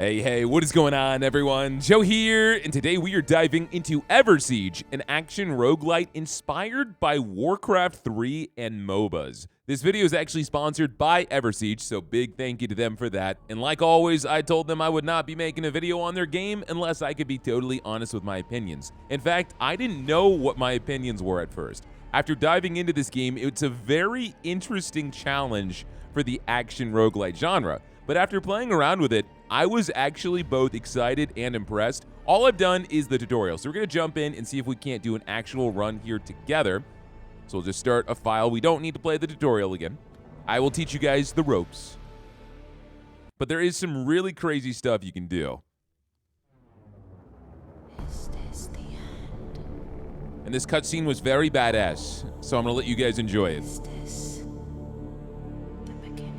Hey, what is going on, everyone? Joe here, and today we are diving into EverSiege, an action roguelite inspired by Warcraft 3 and MOBAs. This video is actually sponsored by EverSiege, so big thank you to them for that. And like always, I told them I would not be making a video on their game unless I could be totally honest with my opinions. In fact, I didn't know what my opinions were at first. After diving into this game, it's a very interesting challenge for the action roguelite genre. But after playing around with it, I was actually both excited and impressed. All I've done is the tutorial, so we're going to jump in and see if we can't do an actual run here together. So we'll just start a file. We don't need to play the tutorial again. I will teach you guys the ropes. But there is some really crazy stuff you can do. Is this the end? And this cutscene was very badass, so I'm going to let you guys enjoy it. Is this the beginning?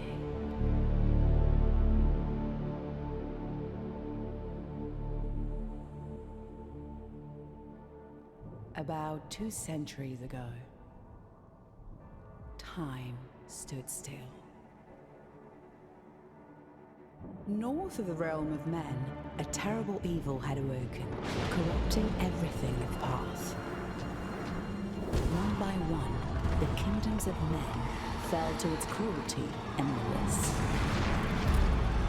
About 2 centuries ago, time stood still. North of the realm of men, a terrible evil had awoken, corrupting everything in its path. One by one, the kingdoms of men fell to its cruelty and malice.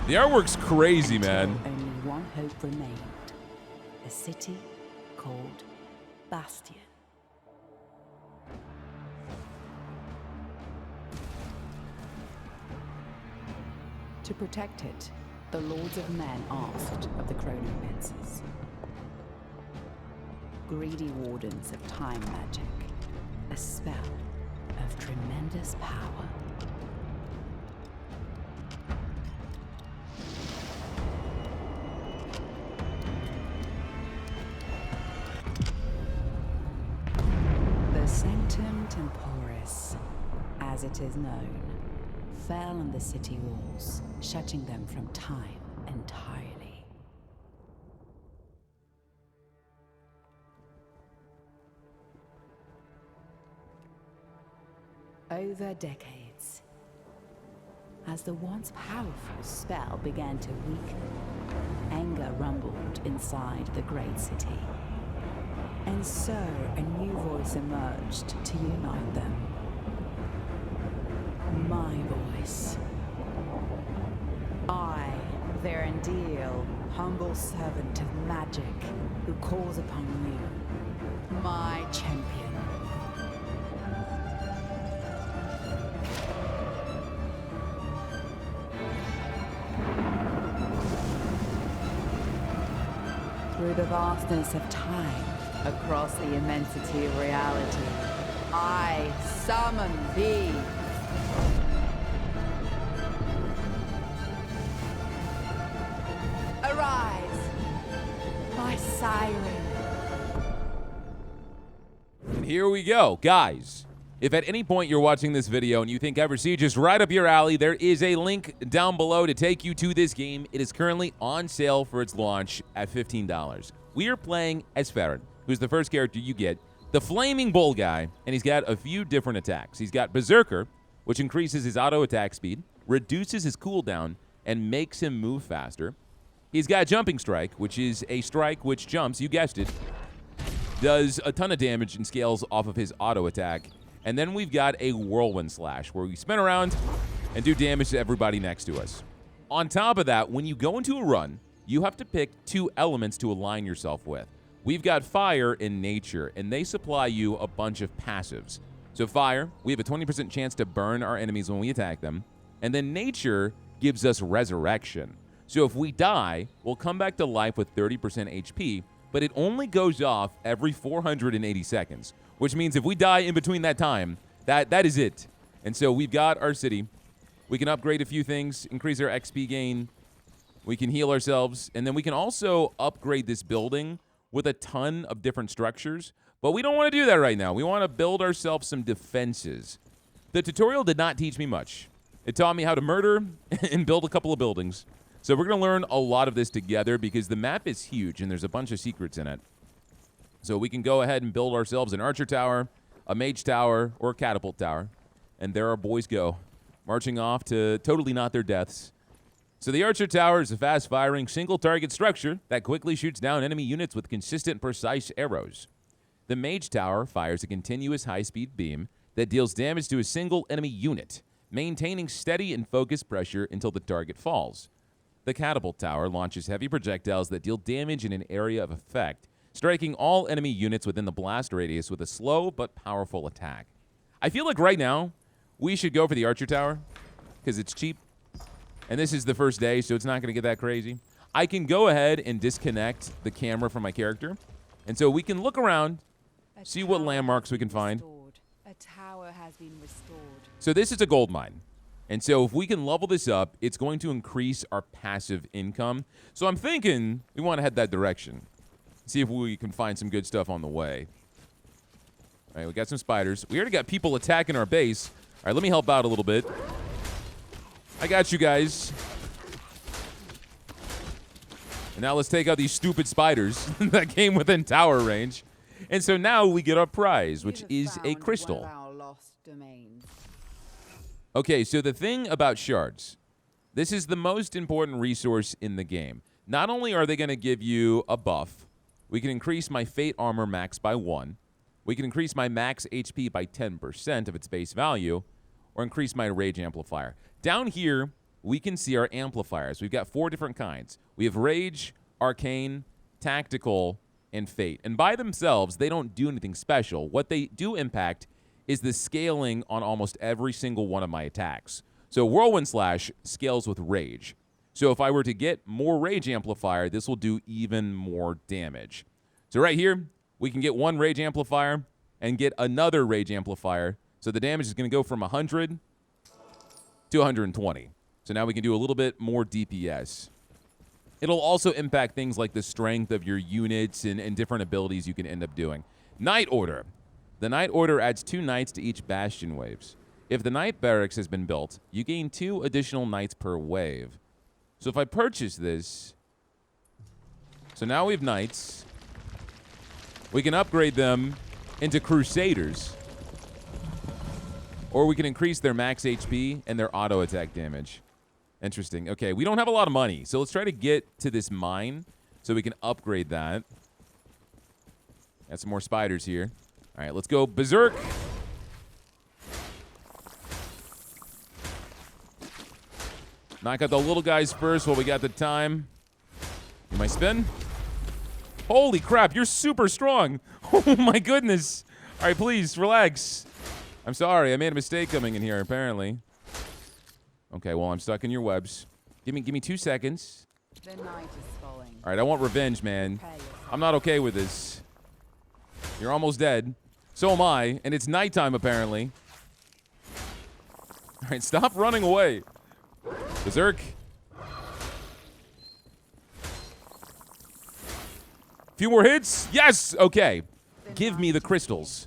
The artwork's crazy, Until man. only one hope remained. A city called Bastion. To protect it, the Lords of Men asked of the chronomancers, greedy wardens of time magic, a spell of tremendous power. The Sanctum Temporis, as it is known, fell on the city walls, shutting them from time entirely. Over decades, as the once powerful spell began to weaken, anger rumbled inside the great city. And so a new voice emerged to unite them. My voice. I, Verendil, humble servant of magic, who calls upon you, my champion. Through the vastness of time, across the immensity of reality, I summon thee. Arise, my siren. And here we go. Guys, if at any point you're watching this video and you think EverSiege is right up your alley, there is a link down below to take you to this game. It is currently on sale for its launch at $15. We are playing as Farron, who's the first character you get, the Flaming Bull guy, and he's got a few different attacks. He's got Berserker, which increases his auto attack speed, reduces his cooldown, and makes him move faster. He's got Jumping Strike, which is a strike which jumps, you guessed it, does a ton of damage and scales off of his auto attack. And then we've got a Whirlwind Slash, where we spin around and do damage to everybody next to us. On top of that, when you go into a run, you have to pick 2 elements to align yourself with. We've got Fire and Nature, and they supply you a bunch of passives. So Fire, we have a 20% chance to burn our enemies when we attack them. And then Nature gives us Resurrection. So if we die, we'll come back to life with 30% HP, but it only goes off every 480 seconds, which means if we die in between that time, that is it. And so we've got our city. We can upgrade a few things, increase our XP gain. We can heal ourselves, and then we can also upgrade this building with a ton of different structures, but we don't want to do that right now. We want to build ourselves some defenses. The tutorial did not teach me much. It taught me how to murder and build a couple of buildings. So we're going to learn a lot of this together because the map is huge and there's a bunch of secrets in it. So we can go ahead and build ourselves an archer tower, a mage tower, or a catapult tower. And there our boys go, marching off to totally not their deaths. So the Archer Tower is a fast-firing, single-target structure that quickly shoots down enemy units with consistent, precise arrows. The Mage Tower fires a continuous high-speed beam that deals damage to a single enemy unit, maintaining steady and focused pressure until the target falls. The Catapult Tower launches heavy projectiles that deal damage in an area of effect, striking all enemy units within the blast radius with a slow but powerful attack. I feel like right now, we should go for the Archer Tower, because it's cheap. And this is the first day, so it's not going to get that crazy. I can go ahead and disconnect the camera from my character. And so we can look around, see what landmarks we can find. A tower has been restored. So this is a gold mine. And so if we can level this up, it's going to increase our passive income. So I'm thinking we want to head that direction. See if we can find some good stuff on the way. All right, we got some spiders. We already got people attacking our base. All right, let me help out a little bit. I got you guys. And now let's take out these stupid spiders that came within tower range. And so now we get our prize, which is a crystal. Okay, so the thing about shards, this is the most important resource in the game. Not only are they going to give you a buff, we can increase my Fate Armor max by 1. We can increase my max HP by 10% of its base value, or increase my Rage Amplifier. Down here, we can see our amplifiers. We've got 4 different kinds. We have Rage, Arcane, Tactical, and Fate. And by themselves, they don't do anything special. What they do impact is the scaling on almost every single one of my attacks. So Whirlwind Slash scales with Rage. So if I were to get more Rage Amplifier, this will do even more damage. So right here, we can get 1 Rage Amplifier and get another Rage Amplifier. So the damage is going to go from 100 to 120. So now we can do a little bit more DPS. It'll also impact things like the strength of your units and different abilities you can end up doing. Knight Order. The Knight Order adds 2 knights to each bastion waves. If the Knight Barracks has been built, you gain 2 additional knights per wave. So if I purchase this, so now we have knights. We can upgrade them into Crusaders. Or we can increase their max HP and their auto attack damage. Interesting. Okay, we don't have a lot of money, so let's try to get to this mine so we can upgrade that. Got some more spiders here. All right, let's go berserk. Knock out the little guys first while we got the time. You might spin. Holy crap, you're super strong. Oh my goodness. All right, please, relax. I'm sorry, I made a mistake coming in here, apparently. Okay, well, I'm stuck in your webs. Give me 2 seconds. The night is falling. All right, I want revenge, man. I'm not okay with this. You're almost dead. So am I, and it's nighttime, apparently. All right, stop running away. Berserk. Few more hits. Yes, okay. Give me the crystals.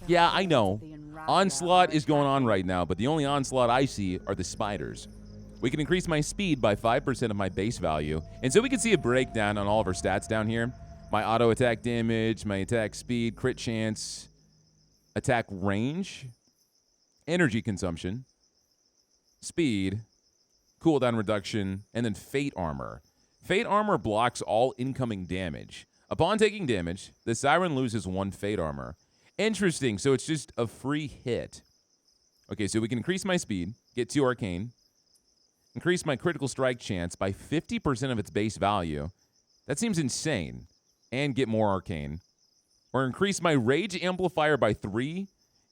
Yeah, I know. Onslaught is going on right now, but the only onslaught I see are the spiders. We can increase my speed by 5% of my base value. And so we can see a breakdown on all of our stats down here. My auto attack damage, my attack speed, crit chance, attack range, energy consumption, speed, cooldown reduction, and then Fate Armor. Fate Armor blocks all incoming damage. Upon taking damage, the Siren loses 1 Fate Armor. Interesting, so it's just a free hit. Okay, so we can increase my speed, get 2 Arcane, increase my critical strike chance by 50% of its base value. That seems insane. And get more Arcane. Or increase my Rage Amplifier by 3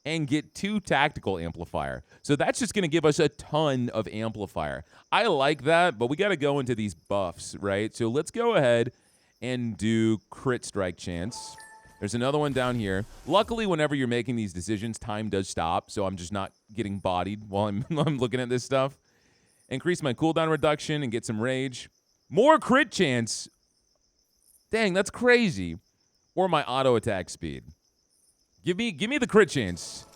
and get 2 Tactical Amplifier. So that's just going to give us a ton of Amplifier. I like that, but we got to go into these buffs, right? So let's go ahead and do Crit Strike Chance. There's another one down here. Luckily, whenever you're making these decisions, time does stop, so I'm just not getting bodied while I'm looking at this stuff. Increase my cooldown reduction and get some rage. More crit chance. Dang, that's crazy. Or my auto attack speed. Give me the crit chance.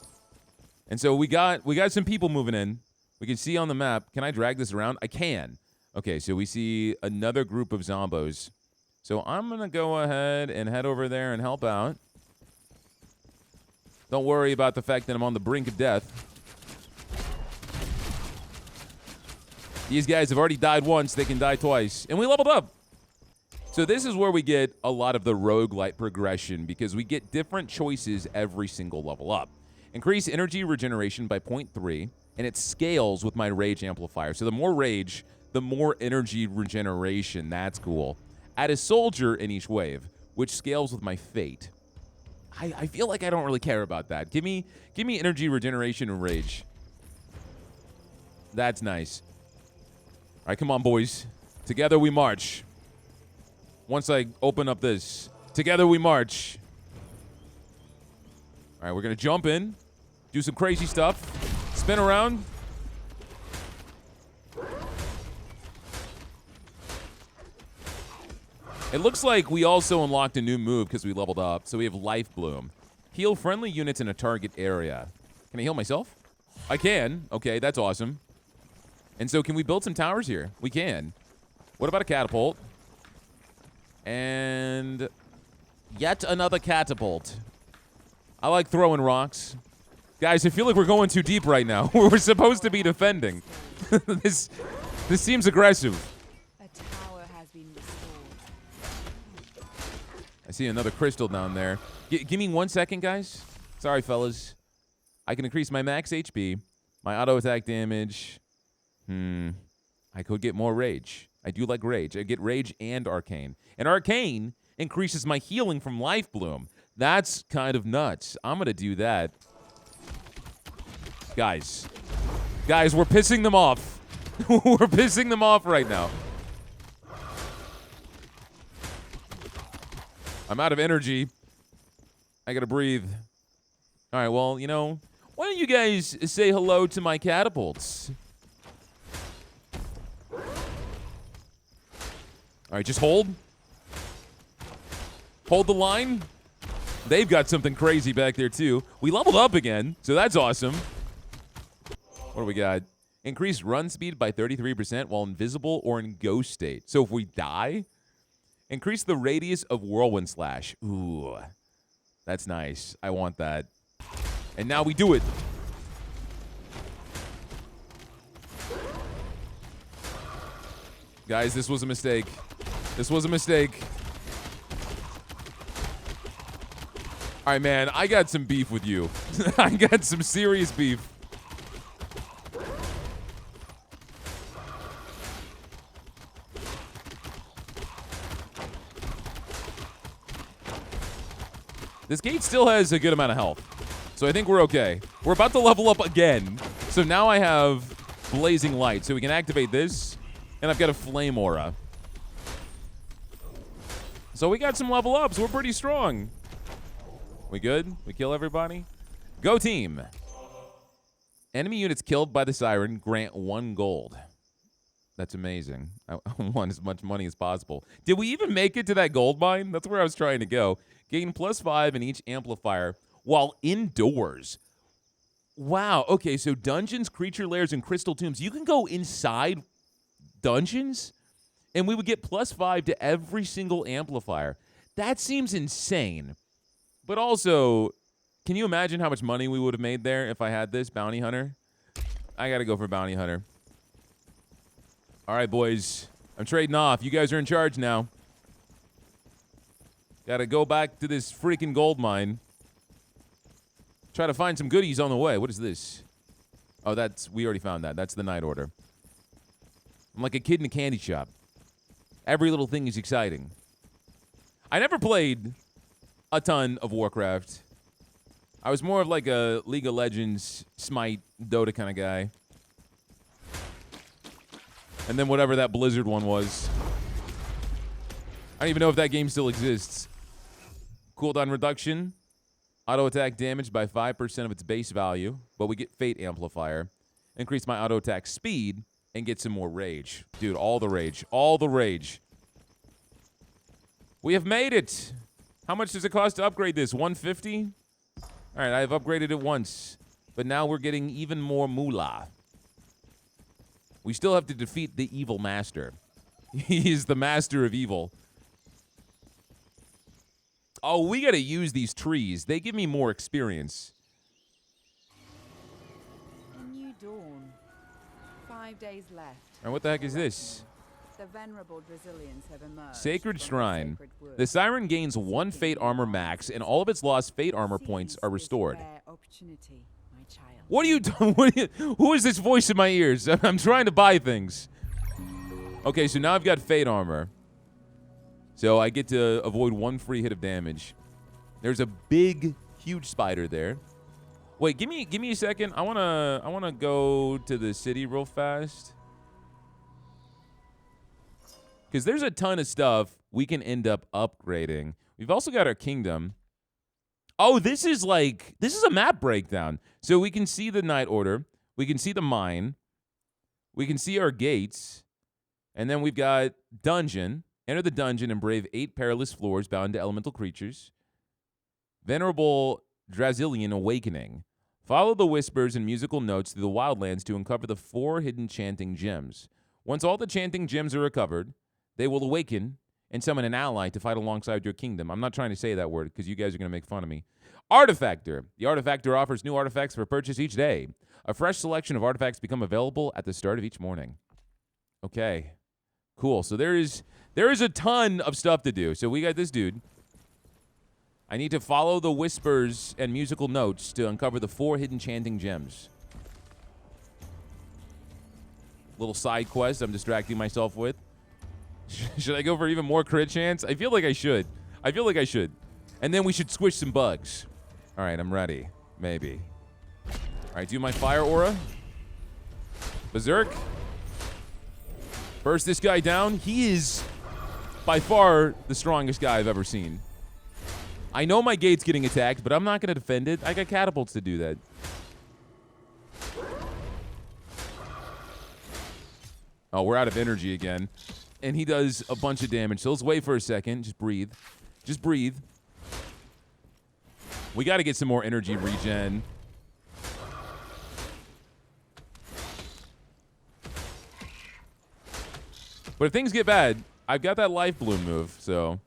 And so we got some people moving in. We can see on the map. Can I drag this around? I can. Okay, so we see another group of zombos. So I'm going to go ahead and head over there and help out. Don't worry about the fact that I'm on the brink of death. These guys have already died once. They can die twice. And we leveled up. So this is where we get a lot of the roguelite progression because we get different choices every single level up. Increase energy regeneration by 0.3, and it scales with my rage amplifier. So the more rage, the more energy regeneration. That's cool. Add a soldier in each wave, which scales with my fate. I feel like I don't really care about that. Give me energy regeneration and rage. That's nice. All right, come on, boys. Together we march. Once I open up this, together we march. All right, we're going to jump in, do some crazy stuff, spin around. It looks like we also unlocked a new move because we leveled up. So we have Life Bloom. Heal friendly units in a target area. Can I heal myself? I can. Okay, that's awesome. And so can we build some towers here? We can. What about a catapult? And yet another catapult. I like throwing rocks. Guys, I feel like we're going too deep right now. We're supposed to be defending. This seems aggressive. A tower has been restored. I see another crystal down there. Give me 1 second, guys. Sorry, fellas. I can increase my max HP, my auto attack damage. I could get more rage. I do like rage. I get rage and arcane. And arcane increases my healing from Life Bloom. That's kind of nuts. I'm going to do that. Guys, we're pissing them off. We're pissing them off right now. I'm out of energy. I got to breathe. All right, well, you know, why don't you guys say hello to my catapults? All right, just hold. Hold the line. They've got something crazy back there, too. We leveled up again, so that's awesome. What do we got? Increase run speed by 33% while invisible or in ghost state. So if we die, increase the radius of whirlwind slash. Ooh, that's nice. I want that. And now we do it. Guys, this was a mistake. This was a mistake. All right, man, I got some beef with you. I got some serious beef. This gate still has a good amount of health, so I think we're okay. We're about to level up again, so now I have blazing light, so we can activate this, and I've got a flame aura. So we got some level ups. We're pretty strong. We good? We kill everybody? Go team. Enemy units killed by the siren grant 1 gold. That's amazing. I want as much money as possible. Did we even make it to that gold mine? That's where I was trying to go. Gain +5 in each amplifier while indoors. Wow. Okay, so dungeons, creature lairs, and crystal tombs. You can go inside dungeons, and we would get +5 to every single amplifier. That seems insane. But also, can you imagine how much money we would have made there if I had this bounty hunter? I got to go for bounty hunter. All right, boys. I'm trading off. You guys are in charge now. Got to go back to this freaking gold mine. Try to find some goodies on the way. What is this? Oh, we already found that. That's the night order. I'm like a kid in a candy shop. Every little thing is exciting. I never played a ton of Warcraft. I was more of like a League of Legends, Smite, Dota kind of guy. And then whatever that Blizzard one was. I don't even know if that game still exists. Cooldown reduction. Auto attack damage by 5% of its base value. But we get Fate Amplifier. Increase my auto attack speed and get some more rage. Dude, all the rage. All the rage. We have made it. How much does it cost to upgrade this? 150? All right, I've upgraded it once. But now we're getting even more moolah. We still have to defeat the evil master. He is the master of evil. Oh, we got to use these trees. They give me more experience. A new dawn. 5 days left. All right, what the heck is this? The venerable Brazilians have emerged. Sacred from Shrine. sacred wood. The Siren gains 1 Fate Armor max, and all of its lost Fate Armor points are Seize this restored. rare opportunity, my child. What are you doing? Who is this voice in my ears? I'm trying to buy things. Okay, so now I've got Fate Armor. So I get to avoid 1 free hit of damage. There's a big, huge spider there. Wait, give me a second. I wanna go to the city real fast. Because there's a ton of stuff we can end up upgrading. We've also got our kingdom. Oh, this is a map breakdown. So we can see the Night Order. We can see the mine. We can see our gates. And then we've got dungeon. Enter the dungeon and brave 8 perilous floors bound to elemental creatures. Venerable Brazilian Awakening. Follow the whispers and musical notes through the wildlands to uncover the 4 hidden chanting gems. Once all the chanting gems are recovered, they will awaken and summon an ally to fight alongside your kingdom. I'm not trying to say that word because you guys are going to make fun of me. Artifactor. The Artifactor offers new artifacts for purchase each day. A fresh selection of artifacts become available at the start of each morning. Okay. Cool. So there is a ton of stuff to do. So we got this dude. I need to follow the whispers and musical notes to uncover the 4 hidden chanting gems. Little side quest I'm distracting myself with. Should I go for even more crit chance? I feel like I should. And then we should squish some bugs. All right, I'm ready. Maybe. All right, do my fire aura. Berserk. Burst this guy down. He is by far the strongest guy I've ever seen. I know my gate's getting attacked, but I'm not going to defend it. I got catapults to do that. Oh, we're out of energy again. And he does a bunch of damage. So let's wait for a second. Just breathe. Just breathe. We got to get some more energy regen. But if things get bad, I've got that life bloom move, so.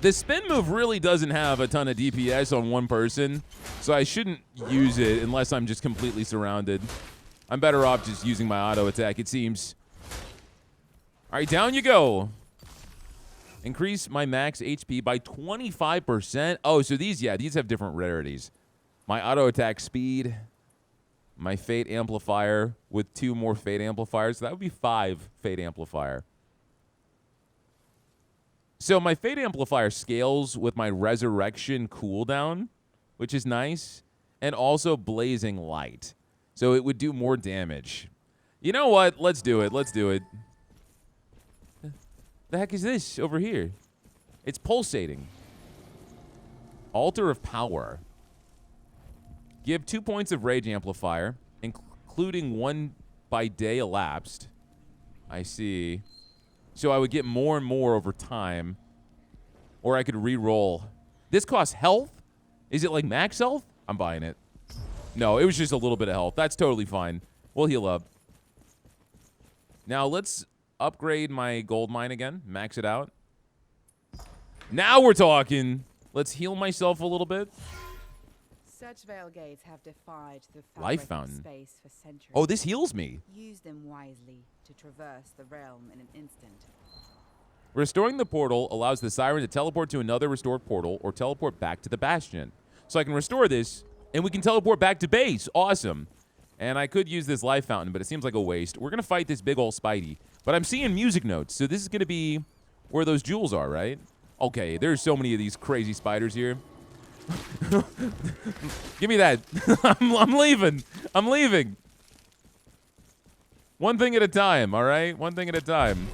The spin move really doesn't have a ton of DPS on one person, so I shouldn't use it unless I'm just completely surrounded. I'm better off just using my auto attack, it seems. All right, down you go. Increase my max HP by 25%. Oh, so these have different rarities. My auto attack speed, my Fate Amplifier with 2 more Fate Amplifiers. So that would be 5 Fate Amplifier. So my Fate Amplifier scales with my Resurrection cooldown, which is nice, and also Blazing Light. So it would do more damage. You know what? Let's do it. Let's do it. The heck is this over here? It's pulsating. Altar of Power. Give 2 points of Rage Amplifier, including 1 by day elapsed. I see. So I would get more and more over time. Or I could re-roll. This costs health? Is it like max health? I'm buying it. No, it was just a little bit of health. That's totally fine. We'll heal up. Now let's upgrade my gold mine again. Max it out. Now we're talking. Let's heal myself a little bit. Such veil gates have defied the Life fabric fountain. of space for centuries. Oh, this heals me. Use them wisely to traverse the realm in an instant. Restoring the portal allows the Siren to teleport to another restored portal or teleport back to the Bastion. So I can restore this, and we can teleport back to base. Awesome. And I could use this life fountain, but it seems like a waste. We're going to fight this big old Spidey. But I'm seeing music notes, so this is going to be where those jewels are, right? Okay, there's so many of these crazy spiders here. Give me that. I'm leaving. I'm leaving. One thing at a time, all right? One thing at a time.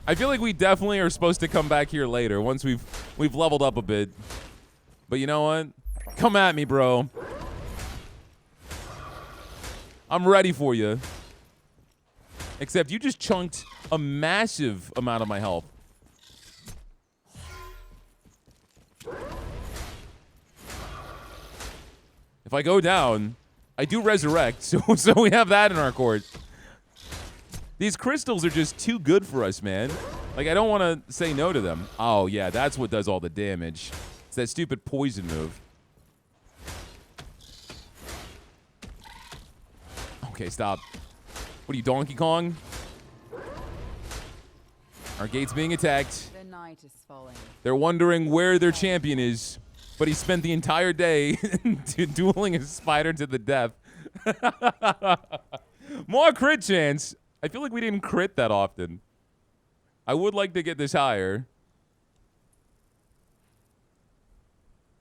I feel like we definitely are supposed to come back here later once we've leveled up a bit. But you know what? Come at me, bro. I'm ready for you. Except you just chunked a massive amount of my health. If I go down, I do resurrect, so we have that in our court. These crystals are just too good for us, man. Like, I don't want to say no to them. Oh, yeah, that's what does all the damage. It's that stupid poison move. Okay, stop. What are you, Donkey Kong? Our gate's being attacked. The night is falling. They're wondering where their champion is, but he spent the entire day dueling a spider to the death. More crit chance. I feel like we didn't crit that often. I would like to get this higher.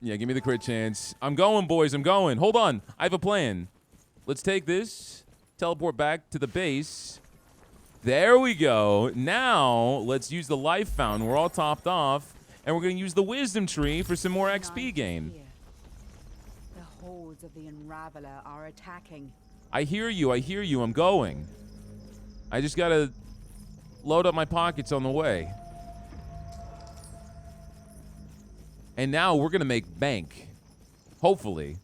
Yeah, give me the crit chance. I'm going, boys. I'm going. Hold on. I have a plan. Let's take this. Teleport back to the base. There we go. Now, let's use the life fountain. We're all topped off. And we're going to use the wisdom tree for some more XP gain. The hordes of the Unraveler are attacking. I hear you. I hear you. I'm going. I just got to load up my pockets on the way. And now we're going to make bank. Hopefully.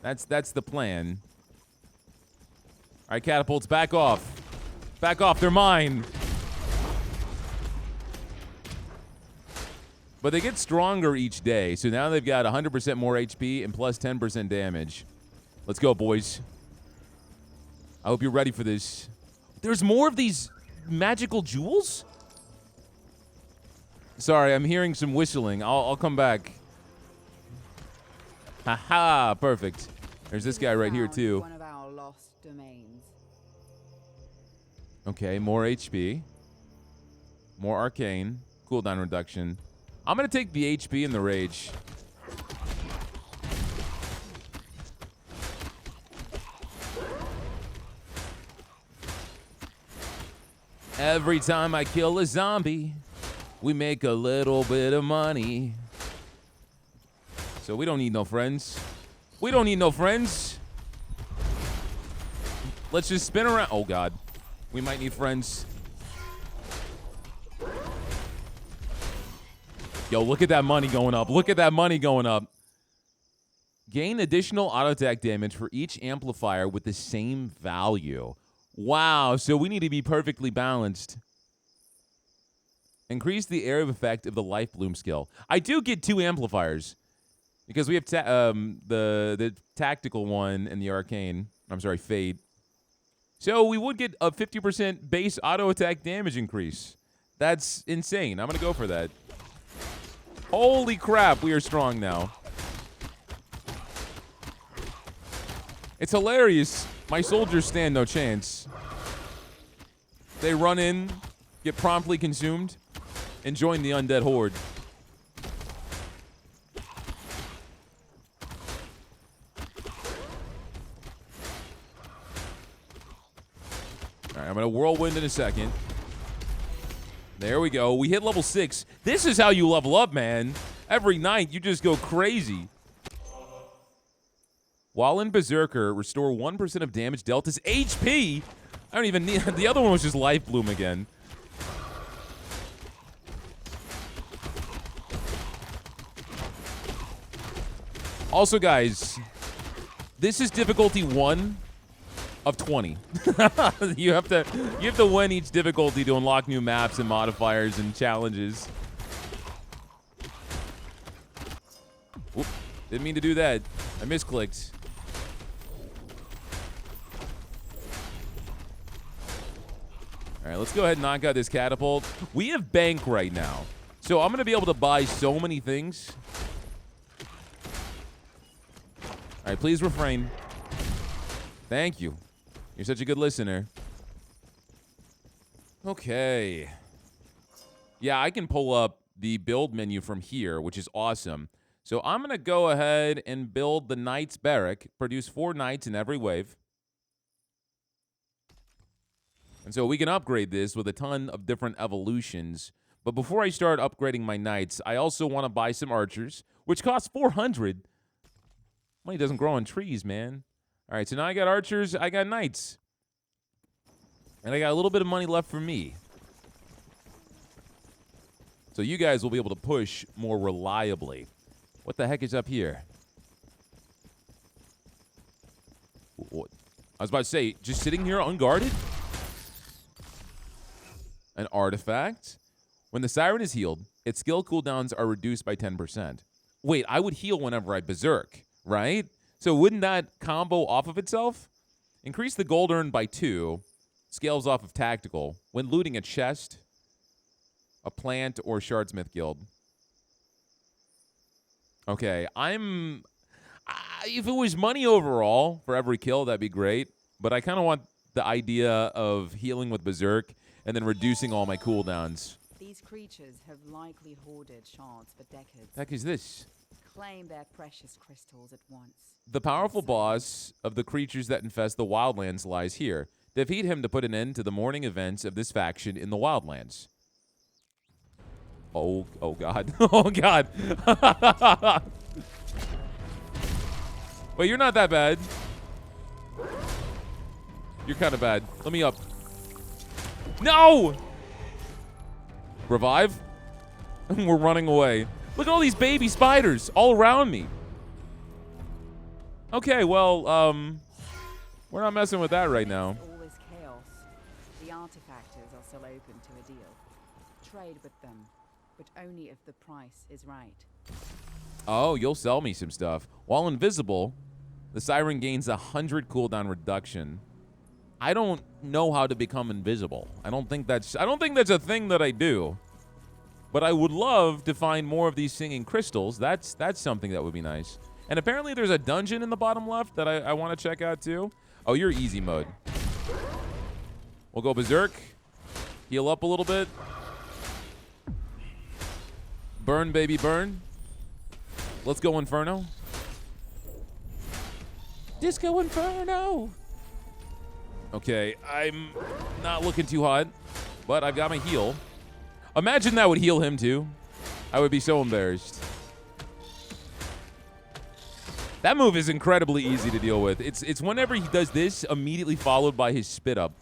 That's the plan. All right, catapults, back off. Back off, they're mine. But they get stronger each day, so now they've got 100% more HP and plus 10% damage. Let's go, boys. I hope you're ready for this. There's more of these magical jewels? Sorry, I'm hearing some whistling. I'll come back. Haha, perfect. There's this guy right here, too. One of our lost domains. Okay, more HP. More arcane. Cooldown reduction. I'm going to take the HP and the rage. Every time I kill a zombie, we make a little bit of money. So we don't need no friends. We don't need no friends. Let's just spin around. Oh, God. We might need friends. Yo, look at that money going up. Look at that money going up. Gain additional auto attack damage for each amplifier with the same value. Wow, so we need to be perfectly balanced. Increase the area of effect of the Life Bloom skill. I do get 2 amplifiers because we have the tactical one and the arcane. I'm sorry, fade. So we would get a 50% base auto attack damage increase. That's insane. I'm going to go for that. Holy crap, we are strong now. It's hilarious. My soldiers stand no chance. They run in, get promptly consumed, and join the undead horde. All right, I'm going to whirlwind in a second. There we go. We hit level 6. This is how you level up, man. Every night, you just go crazy. While in Berserker, restore 1% of damage dealt as HP. I don't even need... The other one was just Life Bloom again. Also, guys, this is difficulty 1 of 20. you have to win each difficulty to unlock new maps and modifiers and challenges. Oop, didn't mean to do that. I misclicked. All right, let's go ahead and knock out this catapult. We have bank right now, so I'm going to be able to buy so many things. All right, please refrain. Thank you. You're such a good listener. Okay. Yeah, I can pull up the build menu from here, which is awesome. So I'm going to go ahead and build the Knight's Barrack, produce 4 Knights in every wave. And so we can upgrade this with a ton of different evolutions. But before I start upgrading my Knights, I also want to buy some Archers, which cost 400. Money doesn't grow on trees, man. All right, so now I got Archers, I got Knights. And I got a little bit of money left for me. So you guys will be able to push more reliably. What the heck is up here? What? I was about to say, just sitting here unguarded? An artifact? When the Siren is healed, its skill cooldowns are reduced by 10%. Wait, I would heal whenever I berserk, right? So wouldn't that combo off of itself? Increase the gold earned by 2. Scales off of tactical. When looting a chest, a plant, or shardsmith guild. Okay, if it was money overall for every kill, that'd be great. But I kind of want the idea of healing with berserk and then reducing all my cooldowns. These creatures have likely hoarded shards for decades. Heck is this? Claim their precious crystals at once. The powerful boss of the creatures that infest the wildlands lies here. Defeat him to put an end to the morning events of this faction in the wildlands. Oh God. Oh, God. Wait, you're not that bad. You're kind of bad. Let me up. No! Revive? We're running away. Look at all these baby spiders all around me. Okay, well, we're not messing with that right now. All this chaos. The artifactors are still open to a deal. Trade with them, but only if the price is right. Oh, you'll sell me some stuff. While invisible, the Siren gains 100 cooldown reduction. I don't know how to become invisible. I don't think that's a thing that I do. But I would love to find more of these singing crystals. That's something that would be nice. And apparently there's a dungeon in the bottom left that I want to check out too. Oh, you're easy mode. We'll go berserk. Heal up a little bit. Burn, baby, burn. Let's go Inferno. Disco Inferno. Okay, I'm not looking too hot, but I've got my heal. Imagine that would heal him too. I would be so embarrassed. That move is incredibly easy to deal with. It's whenever he does this, immediately followed by his spit up.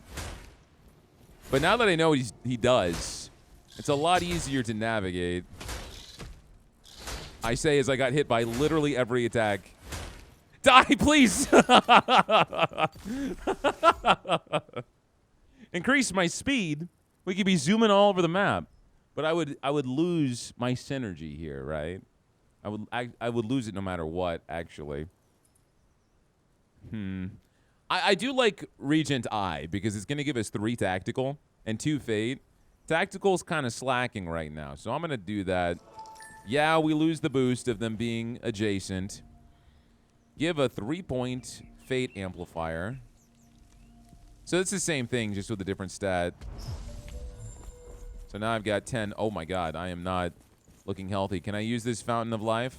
But now that I know he does, it's a lot easier to navigate. I say as I got hit by literally every attack. Die, please! Increase my speed. We could be zooming all over the map. But I would lose my synergy here, right? I would lose it no matter what, actually. I do like Regent I because it's going to give us 3 tactical and 2 fate. Tactical's kind of slacking right now, so I'm going to do that. Yeah, we lose the boost of them being adjacent. Give a 3-point fate amplifier. So it's the same thing, just with a different stat. So now I've got 10. Oh my God, I am not looking healthy. Can I use this Fountain of Life?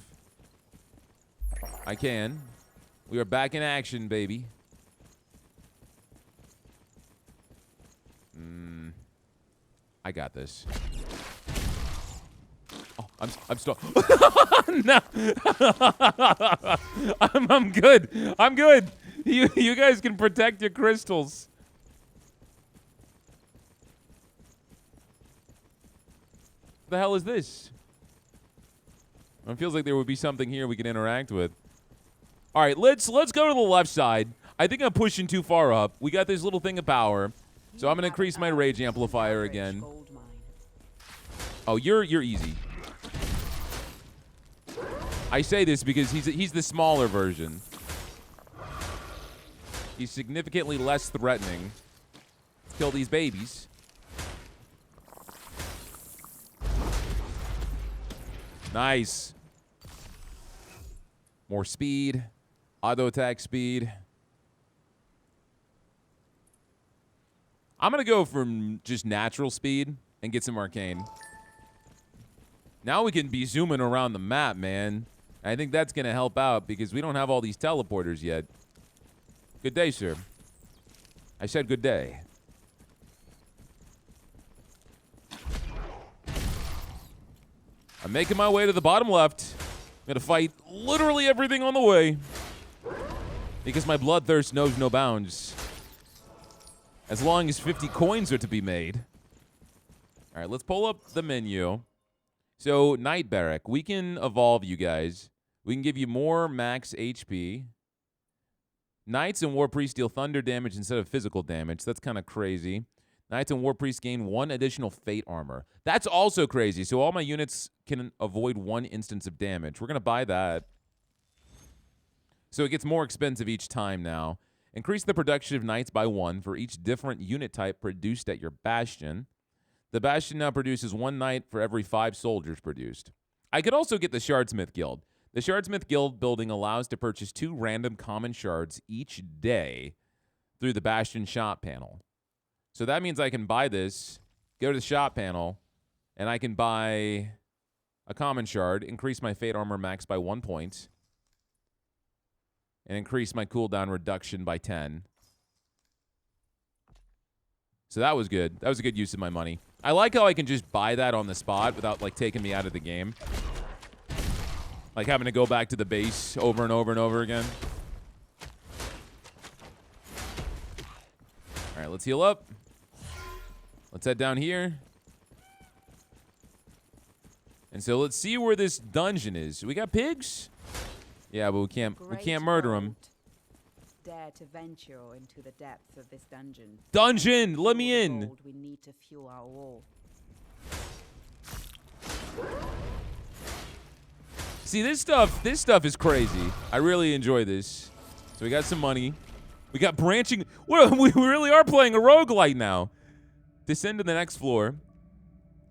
I can. We are back in action, baby. I got this. Oh, I'm still. No. I'm good. I'm good. You guys can protect your crystals. What the hell is this? It feels like there would be something here we can interact with. All right, let's go to the left side. I think I'm pushing too far up. We got this little thing of power, so I'm gonna increase my rage amplifier again. Oh, you're easy. I say this because he's the smaller version. He's significantly less threatening. Let's kill these babies. Nice. More speed. Auto attack speed. I'm going to go from just natural speed and get some arcane. Now we can be zooming around the map, man. I think that's going to help out because we don't have all these teleporters yet. Good day, sir. I said good day. I'm making my way to the bottom left. I'm going to fight literally everything on the way. Because my bloodthirst knows no bounds. As long as 50 coins are to be made. All right, let's pull up the menu. So, Knight Barrack. We can evolve you guys. We can give you more max HP. Knights and War Priest deal thunder damage instead of physical damage. That's kind of crazy. Knights and War Priests gain 1 additional Fate armor. That's also crazy. So all my units can avoid 1 instance of damage. We're going to buy that. So it gets more expensive each time now. Increase the production of Knights by 1 for each different unit type produced at your Bastion. The Bastion now produces 1 Knight for every 5 soldiers produced. I could also get the Shardsmith Guild. The Shardsmith Guild building allows to purchase 2 random common shards each day through the Bastion shop panel. So that means I can buy this, go to the shop panel, and I can buy a common shard, increase my Fate armor max by 1 point, and increase my cooldown reduction by 10. So that was good. That was a good use of my money. I like how I can just buy that on the spot without, like, taking me out of the game. Like having to go back to the base over and over and over again. All right, let's heal up. Let's head down here. And so let's see where this dungeon is. We got pigs? Yeah, but we can't murder them. Dare to venture into the depths of this dungeon. Dungeon, let me in. We need to fuel our war. See, this stuff is crazy. I really enjoy this. So we got some money. We got branching. Well, we really are playing a roguelite now. Descend to the next floor.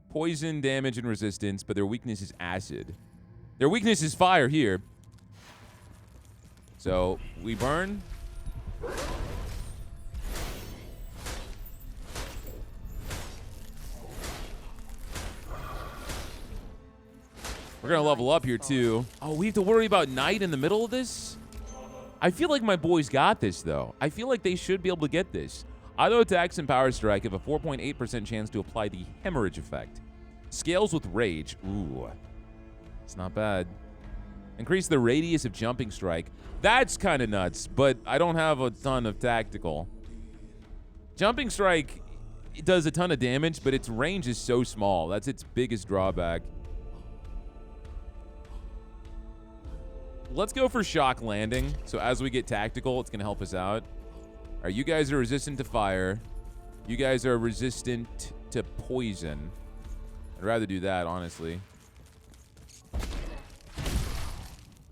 Poison, damage, and resistance, but their weakness is acid. Their weakness is fire here. So we burn. We're going to level up here, too. Oh, we have to worry about night in the middle of this? I feel like my boys got this, though. I feel like they should be able to get this. Auto attacks and Power Strike have a 4.8% chance to apply the Hemorrhage effect. Scales with Rage. Ooh. It's not bad. Increase the radius of Jumping Strike. That's kind of nuts, but I don't have a ton of tactical. Jumping Strike, it does a ton of damage, but its range is so small. That's its biggest drawback. Let's go for Shock Landing. So as we get tactical, it's going to help us out. All right, you guys are resistant to fire. You guys are resistant to poison. I'd rather do that, honestly.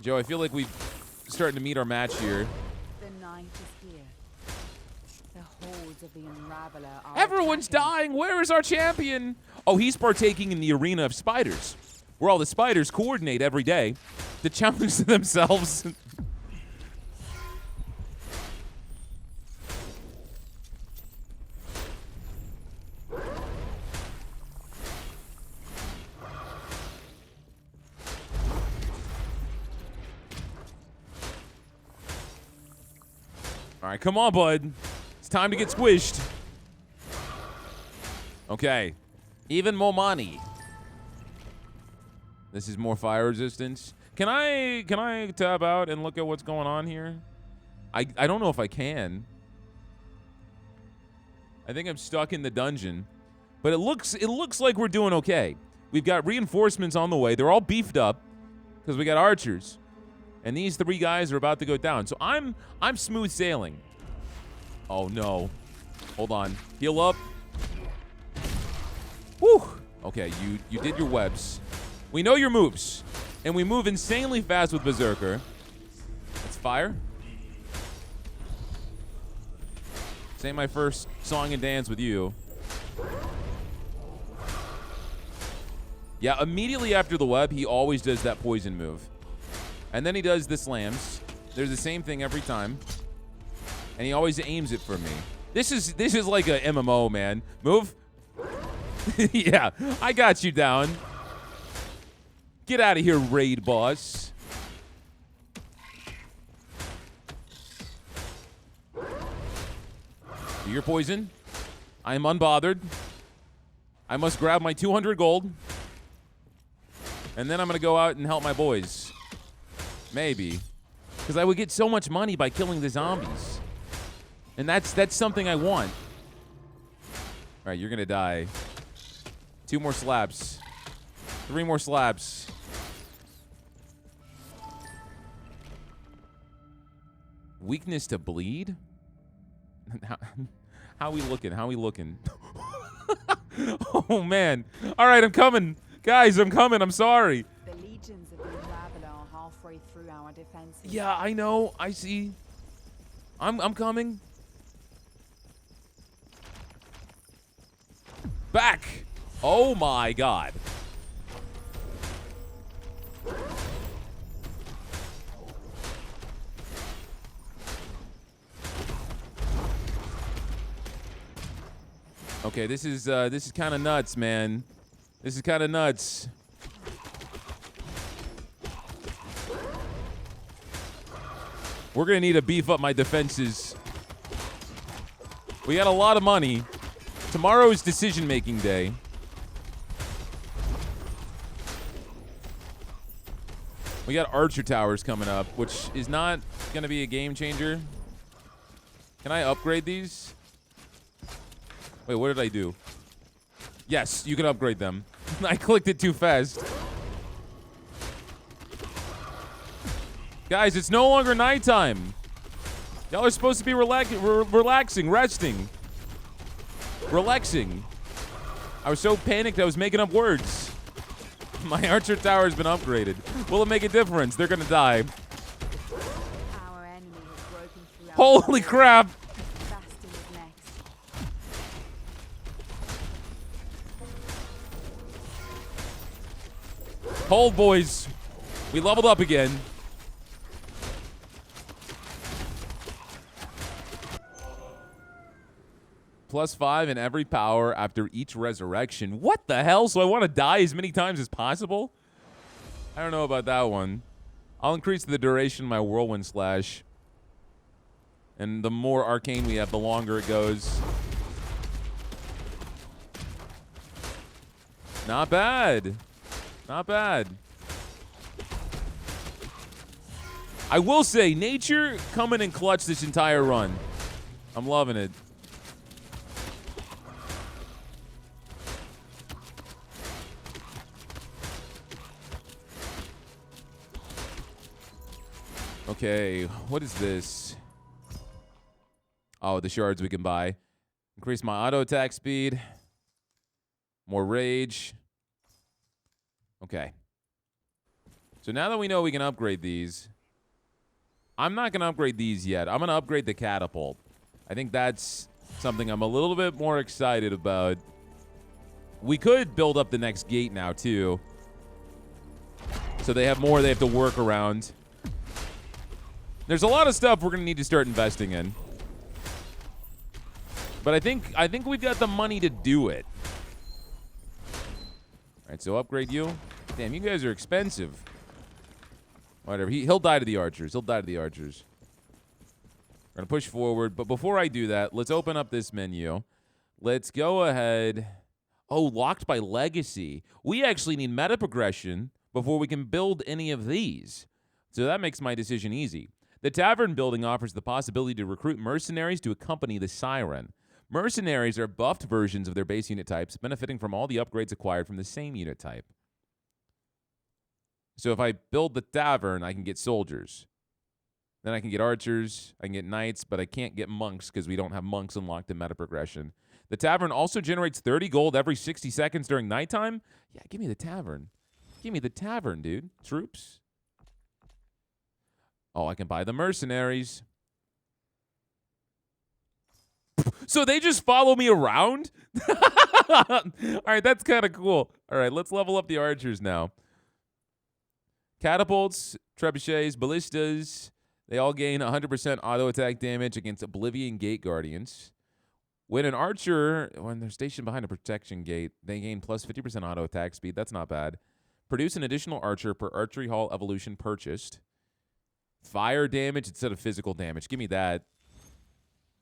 Joe, I feel like we're starting to meet our match here. The night is here. The holds of the Unraveler are Everyone's dying. Where is our champion? Oh, he's partaking in the arena of spiders, where all the spiders coordinate every day to challenge themselves. All right, come on, bud. It's time to get squished. Okay. Even more money. This is more fire resistance. Can I tab out and look at what's going on here? I don't know if I can. I think I'm stuck in the dungeon. But it looks like we're doing okay. We've got reinforcements on the way. They're all beefed up because we got archers. And these 3 guys are about to go down. So I'm smooth sailing. Oh no. Hold on. Heal up. Whew. Okay, you did your webs. We know your moves. And we move insanely fast with Berserker. Let's fire. This ain't my first song and dance with you. Yeah, immediately after the web, he always does that poison move. And then he does the slams. There's the same thing every time. And he always aims it for me. This is like a MMO, man. Move. Yeah, I got you down. Get out of here, raid boss. You're poison. I am unbothered. I must grab my 200 gold. And then I'm going to go out and help my boys. Maybe. Because I would get so much money by killing the zombies. And that's something I want. All right, you're going to die. 2 more slabs. 3 more slabs. Weakness to bleed? How we looking? How we looking? Oh, man. All right, I'm coming. Guys, I'm coming. I'm sorry. The legions of the Unravel are halfway through our defenses. Yeah, I know. I see. I'm coming. Back. Oh, my God. Okay, this is kind of nuts, man. This is kind of nuts. We're gonna need to beef up my defenses. We got a lot of money. Tomorrow is decision-making day. We got archer towers coming up, which is not gonna be a game changer. Can I upgrade these? Wait, what did I do? Yes, you can upgrade them. I clicked it too fast. Guys, it's no longer nighttime. Y'all are supposed to be relaxing, resting. Relaxing. I was so panicked I was making up words. My archer tower has been upgraded. Will it make a difference? They're gonna die. Our enemy has broken through our Holy crap! Bastion is next. Hold, boys. We leveled up again. +5 in every power after each resurrection. What the hell? So I want to die as many times as possible? I don't know about that one. I'll increase the duration of my whirlwind slash. And the more arcane we have, the longer it goes. Not bad. Not bad. I will say, nature coming in clutch this entire run. I'm loving it. Okay, what is this? Oh, the shards we can buy. Increase my auto attack speed. More rage. Okay. So now that we know we can upgrade these, I'm not going to upgrade these yet. I'm going to upgrade the catapult. I think that's something I'm a little bit more excited about. We could build up the next gate now, too. So they have more they have to work around. There's a lot of stuff we're going to need to start investing in. But I think we've got the money to do it. All right, so upgrade you. Damn, you guys are expensive. Whatever. He'll die to the archers. He'll die to the archers. We're going to push forward. But before I do that, let's open up this menu. Let's go ahead. Oh, locked by legacy. We actually need meta progression before we can build any of these. So that makes my decision easy. The tavern building offers the possibility to recruit mercenaries to accompany the siren. Mercenaries are buffed versions of their base unit types, benefiting from all the upgrades acquired from the same unit type. So if I build the tavern, I can get soldiers. Then I can get archers, I can get knights, but I can't get monks because we don't have monks unlocked in meta progression. The tavern also generates 30 gold every 60 seconds during nighttime. Yeah, give me the tavern. Give me the tavern, dude. Troops. Oh, I can buy the mercenaries. So they just follow me around? All right, that's kind of cool. All right, let's level up the archers now. Catapults, trebuchets, ballistas, they all gain 100% auto attack damage against Oblivion Gate Guardians. When they're stationed behind a protection gate, they gain plus 50% auto attack speed. That's not bad. Produce an additional archer per archery hall evolution purchased. Fire damage instead of physical damage. Give me that.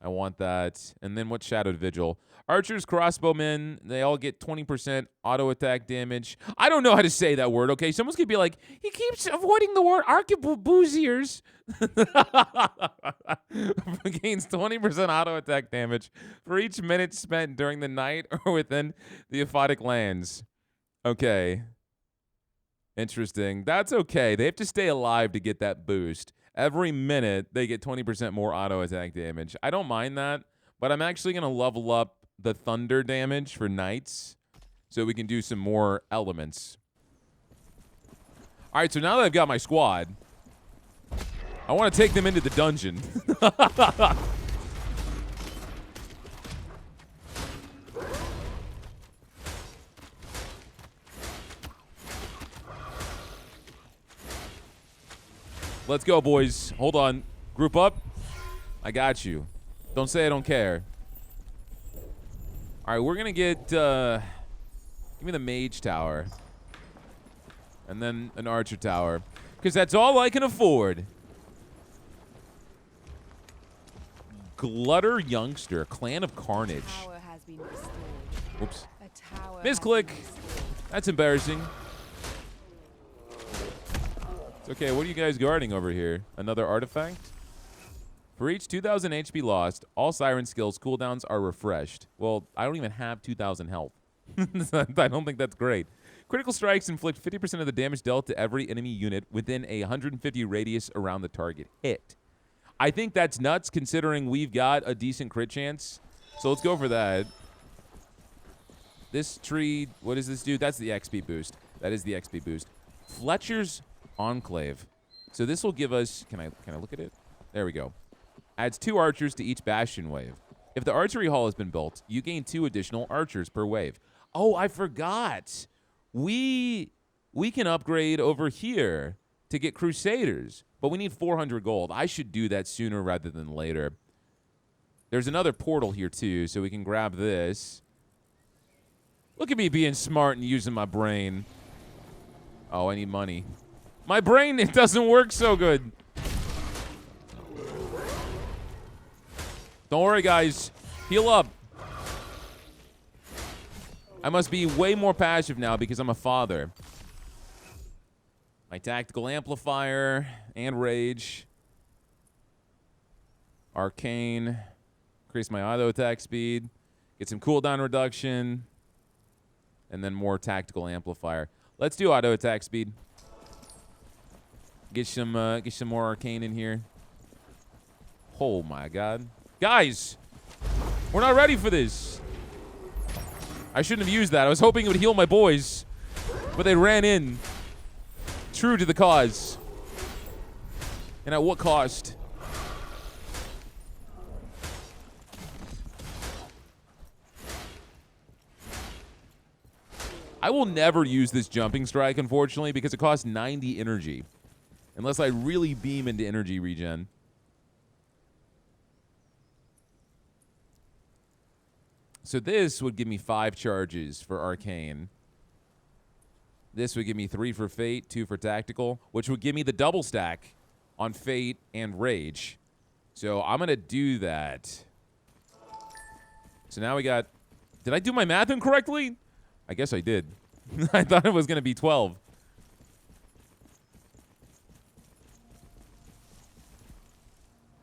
I want that. And then what's Shadowed Vigil? Archers, crossbowmen, they all get 20% auto attack damage. I don't know how to say that word, okay? Someone's going to be like, he keeps avoiding the word arquebusiers. Gains 20% auto attack damage for each minute spent during the night or within the aphotic lands. Okay. Interesting. That's okay. They have to stay alive to get that boost. Every minute, they get 20% more auto attack damage. I don't mind that, but I'm actually going to level up the thunder damage for knights so we can do some more elements. All right, so now that I've got my squad, I want to take them into the dungeon. Let's go, boys. Hold on. Group up. I got you. Don't say I don't care. All right, we're going to get... give me the mage tower. And then an archer tower. Because that's all I can afford. Glutter Youngster. Clan of Carnage. Tower has been restored. Whoops. A tower Misclick. has been restored. That's embarrassing. It's okay. What are you guys guarding over here? Another artifact? For each 2,000 HP lost, all Siren skills cooldowns are refreshed. Well, I don't even have 2,000 health. I don't think that's great. Critical strikes inflict 50% of the damage dealt to every enemy unit within a 150 radius around the target hit. I think that's nuts considering we've got a decent crit chance. So let's go for that. This tree, what does this do? That's the XP boost. That is the XP boost. Fletcher's Enclave. So this will give us, can I look at it? There we go. Adds 2 archers to each bastion wave. If the archery hall has been built, you gain 2 additional archers per wave. Oh, I forgot. We can upgrade over here to get Crusaders, but we need 400 gold. I should do that sooner rather than later. There's another portal here too, so we can grab this. Look at me being smart and using my brain. Oh, I need money. My brain, it doesn't work so good. Don't worry, guys. Heal up. I must be way more passive now because I'm a father. My tactical amplifier and rage. Arcane. Increase my auto attack speed. Get some cooldown reduction. And then more tactical amplifier. Let's do auto attack speed. Get some more arcane in here. Oh my god. Guys, we're not ready for this. I shouldn't have used that. I was hoping it would heal my boys, but they ran in. True to the cause. And at what cost? I will never use this jumping strike, unfortunately, because it costs 90 energy. Unless I really beam into energy regen. So this would give me 5 charges for Arcane. This would give me 3 for Fate, 2 for Tactical, which would give me the double stack on Fate and Rage. So I'm going to do that. So now we got... Did I do my math incorrectly? I guess I did. I thought it was going to be 12.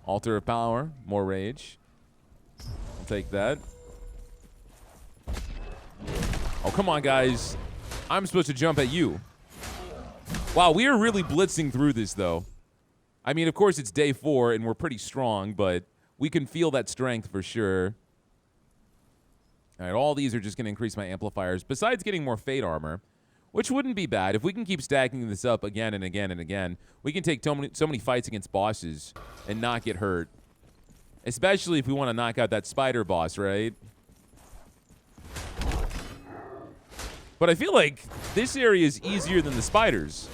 Altar of Power, more Rage. I'll take that. Oh, come on, guys. I'm supposed to jump at you. Wow, we are really blitzing through this, though. I mean, of course, it's day 4, and we're pretty strong, but we can feel that strength for sure. All right, all these are just going to increase my amplifiers, besides getting more Fate armor, which wouldn't be bad. If we can keep stacking this up again and again and again, we can take so many fights against bosses and not get hurt. Especially if we want to knock out that spider boss, right? But I feel like this area is easier than the spiders.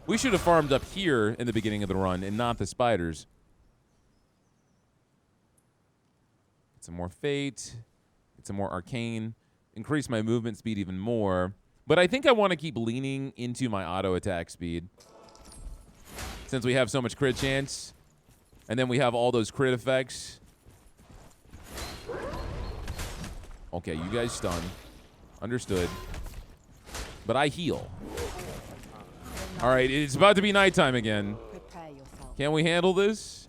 We should have farmed up here in the beginning of the run and not the spiders. Get some more Fate. Get some more Arcane. Increase my movement speed even more. But I think I want to keep leaning into my auto attack speed. Since we have so much crit chance. And then we have all those crit effects. Okay, you guys stun. Understood. But I heal. All right, it's about to be nighttime again. Prepare yourself. Can we handle this?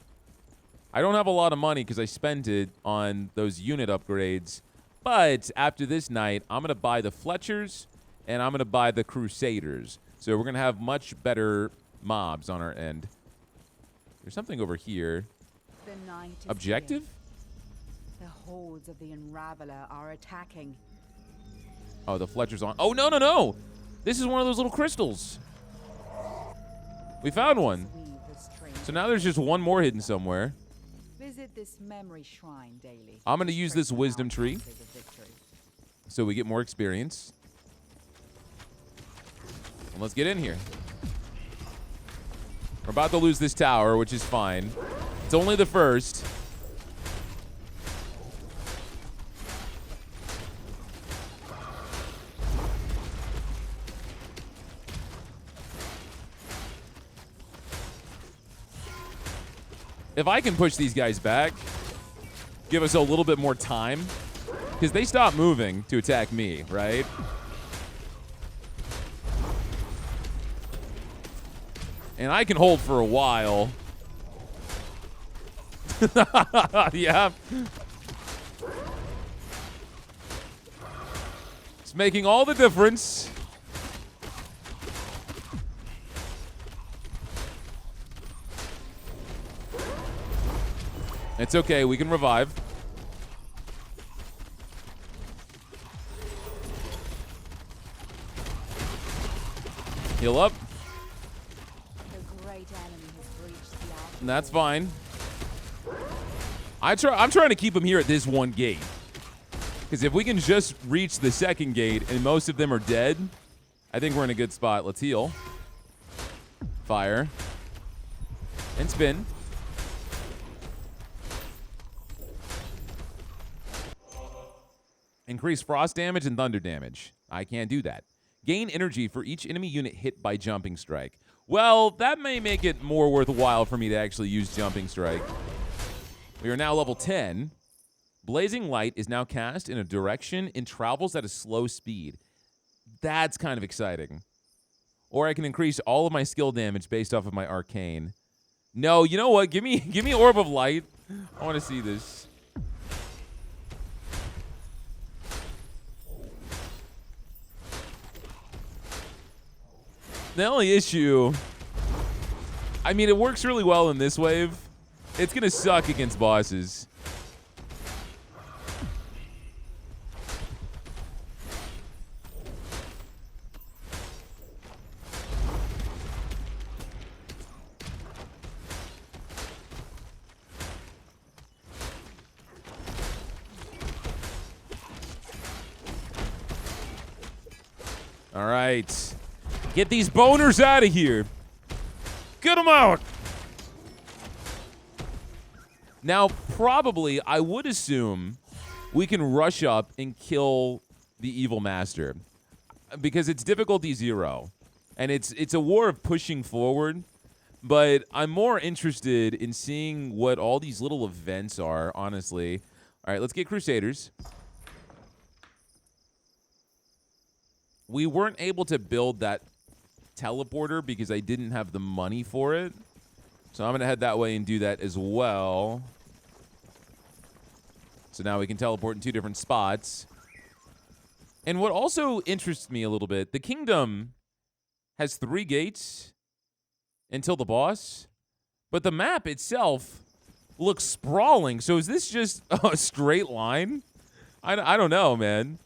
I don't have a lot of money because I spent it on those unit upgrades. But after this night, I'm going to buy the Fletchers and I'm going to buy the Crusaders. So we're going to have much better mobs on our end. There's something over here. The night is Objective? here. The hordes of the Unraveler are attacking. Oh, the Fletcher's on. Oh, no, no, no. This is one of those little crystals. We found one. So now there's just one more hidden somewhere. Visit this memory shrine daily. I'm going to use this wisdom tree so we get more experience. And let's get in here. We're about to lose this tower, which is fine. It's only the first. If I can push these guys back, give us a little bit more time, because they stop moving to attack me, right? And I can hold for a while. Yeah. It's making all the difference. It's okay, we can revive. Heal up. The great enemy has breached the outer And that's fine. I'm trying to keep him here at this one gate. Because if we can just reach the second gate and most of them are dead, I think we're in a good spot. Let's heal. Fire. And spin. Increase frost damage and thunder damage. I can't do that. Gain energy for each enemy unit hit by jumping strike. Well, that may make it more worthwhile for me to actually use jumping strike. We are now level 10. Blazing light is now cast in a direction and travels at a slow speed. That's kind of exciting. Or I can increase all of my skill damage based off of my arcane. No, you know what? Give me Orb of Light. I want to see this. The only issue, I mean, it works really well in this wave. It's going to suck against bosses. All right. Get these boners out of here. Get them out. Now, probably, I would assume we can rush up and kill the Evil Master. Because it's difficulty 0. And it's a war of pushing forward. But I'm more interested in seeing what all these little events are, honestly. All right, let's get Crusaders. We weren't able to build that teleporter because I didn't have the money for it. So I'm going to head that way and do that as well. So now we can teleport in 2 different spots. And what also interests me a little bit, the kingdom has 3 gates until the boss. But the map itself looks sprawling. So is this just a straight line? I don't know, man.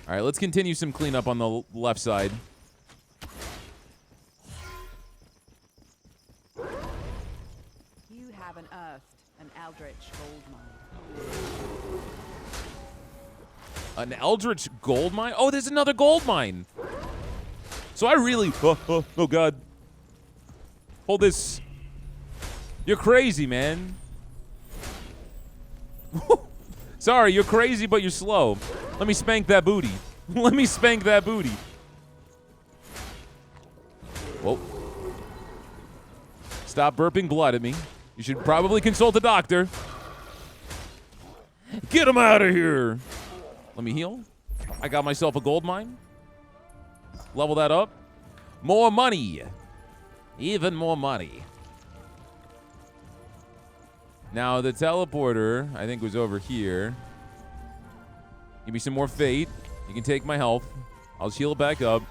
All right, let's continue some cleanup on the left side. You have unearthed an eldritch gold mine. An eldritch gold mine? Oh, there's another gold mine. So I really... Oh, God. Hold this. You're crazy, man. Sorry, you're crazy, but you're slow. Let me spank that booty. Let me spank that booty. Whoa. Stop burping blood at me. You should probably consult a doctor. Get him out of here. Let me heal. I got myself a gold mine. Level that up. More money. Even more money. Now, the teleporter, I think, was over here. Give me some more fate. You can take my health. I'll just heal it back up.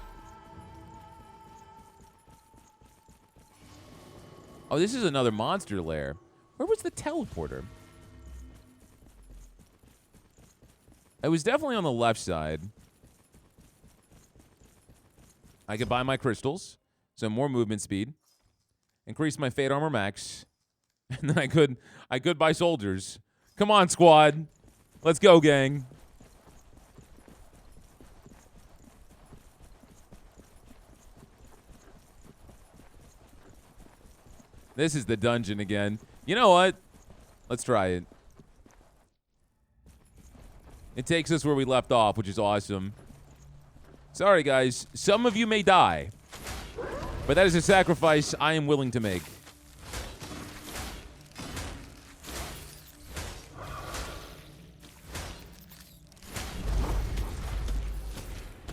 Oh, this is another monster lair. Where was the teleporter? It was definitely on the left side. I could buy my crystals, so more movement speed. Increase my Fate Armor max. And then I could buy soldiers. Come on, squad. Let's go, gang. This is the dungeon again. You know what? Let's try it. It takes us where we left off, which is awesome. Sorry, guys. Some of you may die. But that is a sacrifice I am willing to make.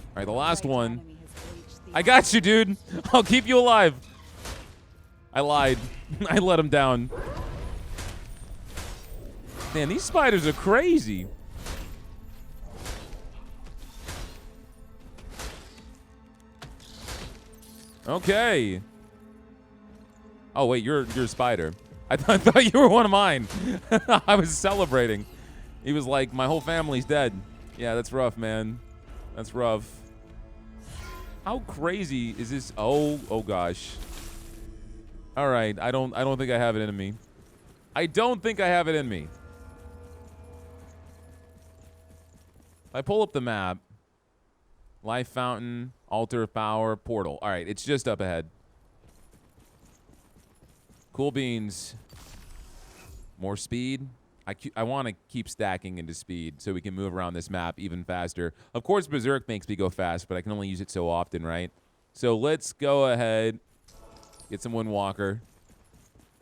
All right, the last one. I got you, dude. I'll keep you alive. I lied. I let him down. Man, these spiders are crazy. Okay. Oh, wait, you're a spider. I thought you were one of mine. I was celebrating. He was like, my whole family's dead. Yeah, that's rough, man. That's rough. How crazy is this? Oh gosh. All right, I don't think I have it in me. I don't think I have it in me. I pull up the map. Life fountain, altar of power, portal. All right, it's just up ahead. Cool beans. More speed. I want to keep stacking into speed so we can move around this map even faster. Of course, Berserk makes me go fast, but I can only use it so often, right? So let's go ahead. Get some Windwalker.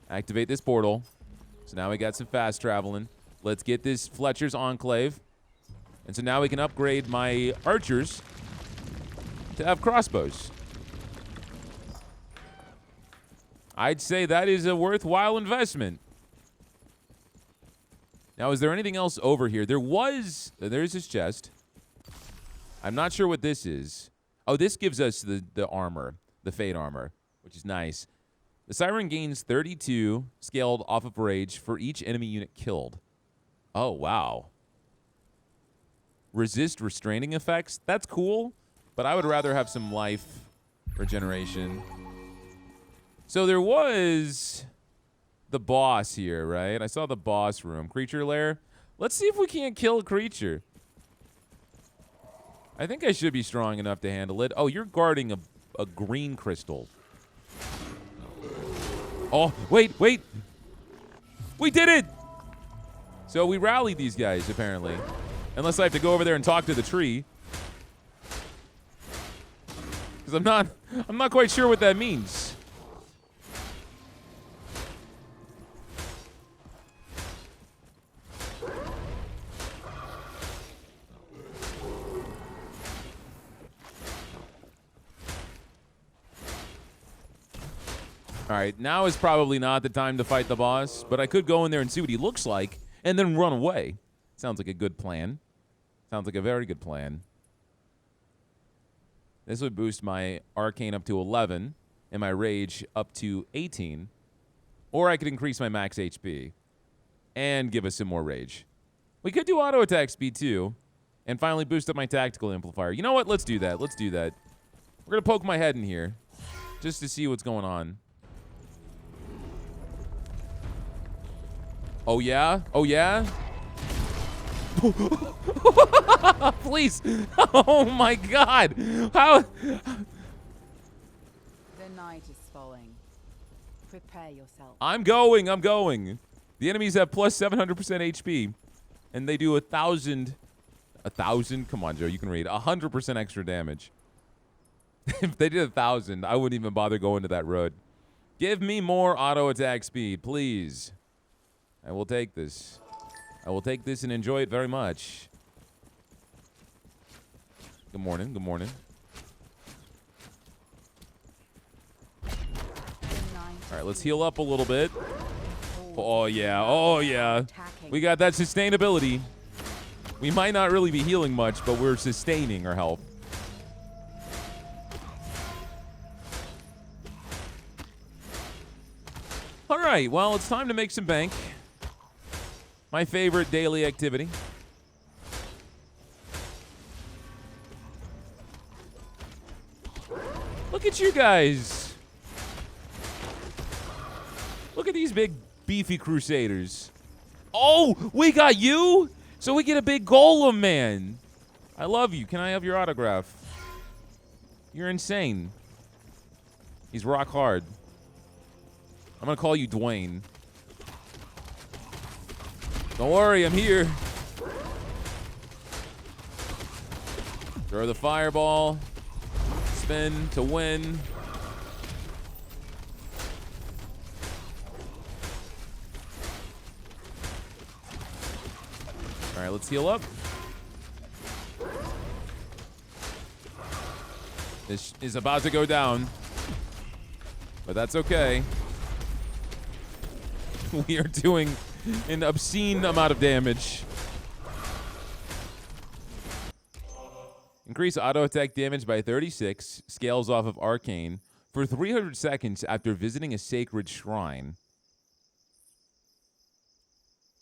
Activate this portal. So now we got some fast traveling. Let's get this Fletcher's Enclave. And so now we can upgrade my archers to have crossbows. I'd say that is a worthwhile investment. Now, is there anything else over here? There's this chest. I'm not sure what this is. Oh, this gives us the armor, the Fate Armor, which is nice. The Siren gains 32 scaled off of rage for each enemy unit killed. Oh, wow. Resist restraining effects. That's cool, but I would rather have some life regeneration. So there was the boss here, right? I saw the boss room. Creature lair. Let's see if we can't kill a creature. I think I should be strong enough to handle it. Oh, you're guarding a green crystal. Oh, wait. We did it! So we rallied these guys, apparently. Unless I have to go over there and talk to the tree. Because I'm not quite sure what that means. All right, now is probably not the time to fight the boss, but I could go in there and see what he looks like and then run away. Sounds like a good plan. Sounds like a very good plan. This would boost my arcane up to 11 and my rage up to 18. Or I could increase my max HP and give us some more rage. We could do auto attack speed too and finally boost up my tactical amplifier. You know what? Let's do that. Let's do that. We're going to poke my head in here just to see what's going on. Oh, yeah? Oh, yeah? Please. Oh, my God. How? The night is falling. Prepare yourself. I'm going. The enemies have plus 700% HP. And they do 1,000. 1,000? Come on, Joe. You can read. 100% extra damage. If they did 1,000, I wouldn't even bother going to that road. Give me more auto attack speed, please. I will take this. I will take this and enjoy it very much. Good morning. Good morning. All right, let's heal up a little bit. Oh, yeah. Oh, yeah. We got that sustainability. We might not really be healing much, but we're sustaining our health. right, well, it's time to make some bank. My favorite daily activity. Look at you guys. Look at these big, beefy crusaders. Oh, we got you? So we get a big golem, man. I love you. Can I have your autograph? You're insane. He's rock hard. I'm gonna call you Dwayne. Don't worry, I'm here. Throw the fireball. Spin to win. All right, let's heal up. This is about to go down, but that's okay. We are doing an obscene amount of damage. Increase auto attack damage by 36, scales off of Arcane, for 300 seconds after visiting a sacred shrine.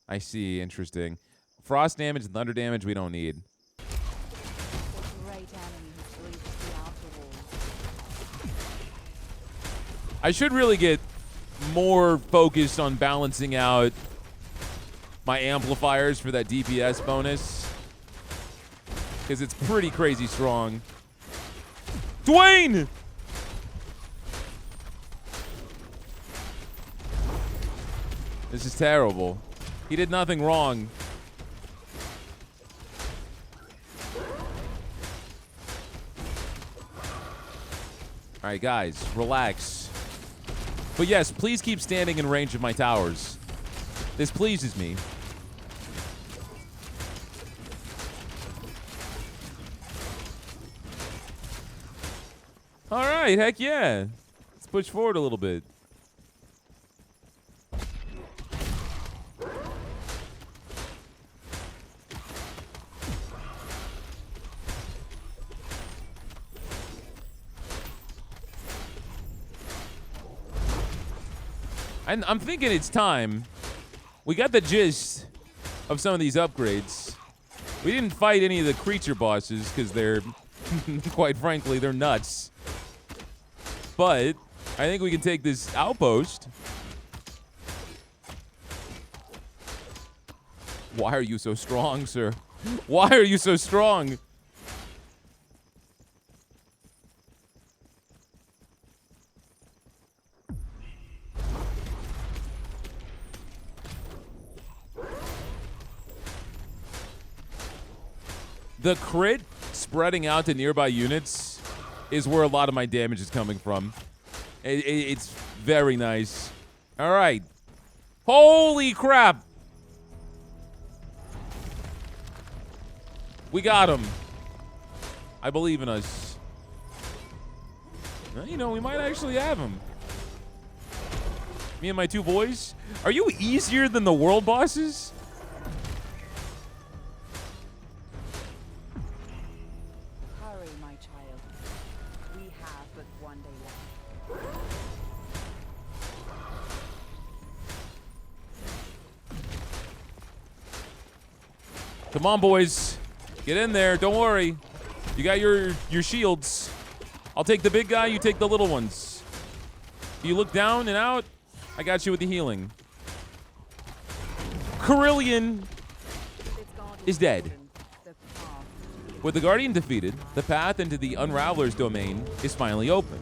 I see, interesting. Frost damage and thunder damage we don't need. I should really get more focused on balancing out my amplifiers for that DPS bonus, because it's pretty crazy strong. Dwayne! This is terrible. He did nothing wrong. All right, guys, relax. But yes, please keep standing in range of my towers. This pleases me. All right, heck yeah. Let's push forward a little bit. I'm thinking it's time. We got the gist of some of these upgrades. We didn't fight any of the creature bosses because they're, quite frankly, they're nuts. But I think we can take this outpost. Why are you so strong, sir? Why are you so strong? The crit spreading out to nearby units is where a lot of my damage is coming from. It's very nice. All right. Holy crap. We got him. I believe in us. Well, you know, we might actually have him. Me and my two boys. Are you easier than the world bosses? Come on, boys. Get in there. Don't worry. You got your shields. I'll take the big guy. You take the little ones. You look down and out. I got you with the healing. Carillion is dead. With the Guardian defeated, the path into the Unraveler's domain is finally open.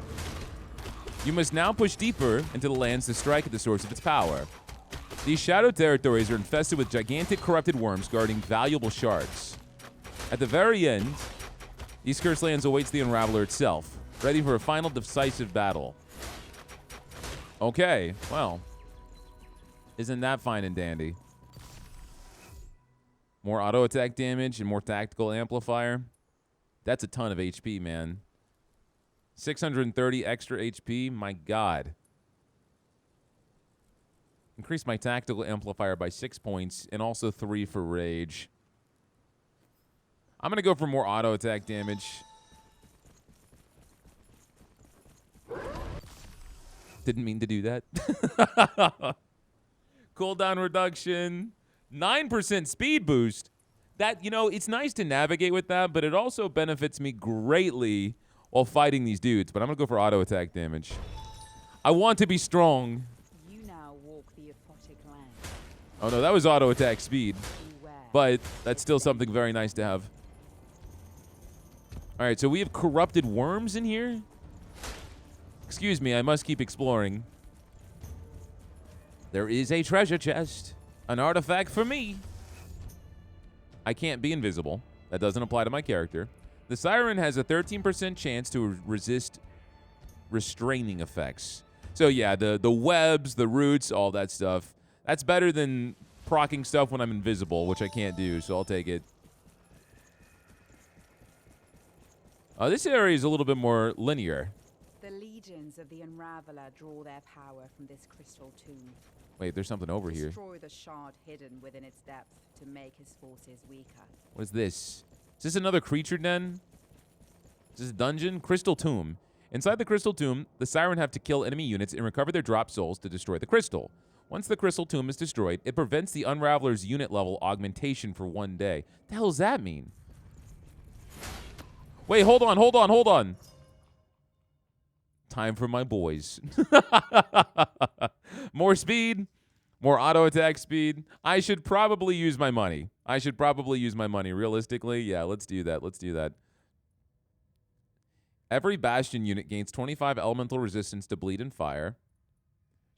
You must now push deeper into the lands to strike at the source of its power. These shadow territories are infested with gigantic corrupted worms guarding valuable shards. At the very end, these cursed lands awaits the Unraveler itself, ready for a final decisive battle. Okay, well, isn't that fine and dandy? More auto attack damage and more tactical amplifier. That's a ton of HP, man. 630 extra HP, my God. Increase my tactical amplifier by 6 points and also 3 for rage. I'm going to go for more auto attack damage. Didn't mean to do that. Cooldown reduction. 9% speed boost. That, you know, it's nice to navigate with that, but it also benefits me greatly while fighting these dudes. But I'm going to go for auto attack damage. I want to be strong. You now walk the aphotic land. Oh, no, that was auto attack speed. Beware. But that's still something very nice to have. All right, so we have corrupted worms in here. Excuse me, I must keep exploring. There is a treasure chest. An artifact for me. I can't be invisible. That doesn't apply to my character. The Siren has a 13% chance to resist restraining effects. So yeah, the webs, the roots, all that stuff. That's better than proccing stuff when I'm invisible, which I can't do, so I'll take it. This area is a little bit more linear. The legions of the Unraveler draw their power from this crystal tomb. Wait, there's something over here. Destroy the shard hidden within its depth to make his forces weaker. What is this? Is this another creature den? Is this a dungeon? Crystal Tomb. Inside the Crystal Tomb, the Siren have to kill enemy units and recover their drop souls to destroy the crystal. Once the Crystal Tomb is destroyed, it prevents the Unraveler's unit level augmentation for 1 day. The hell does that mean? Wait, hold on. Time for my boys. More speed, more auto attack speed. I should probably use my money. Realistically, yeah, let's do that. Every Bastion unit gains 25 elemental resistance to bleed and fire.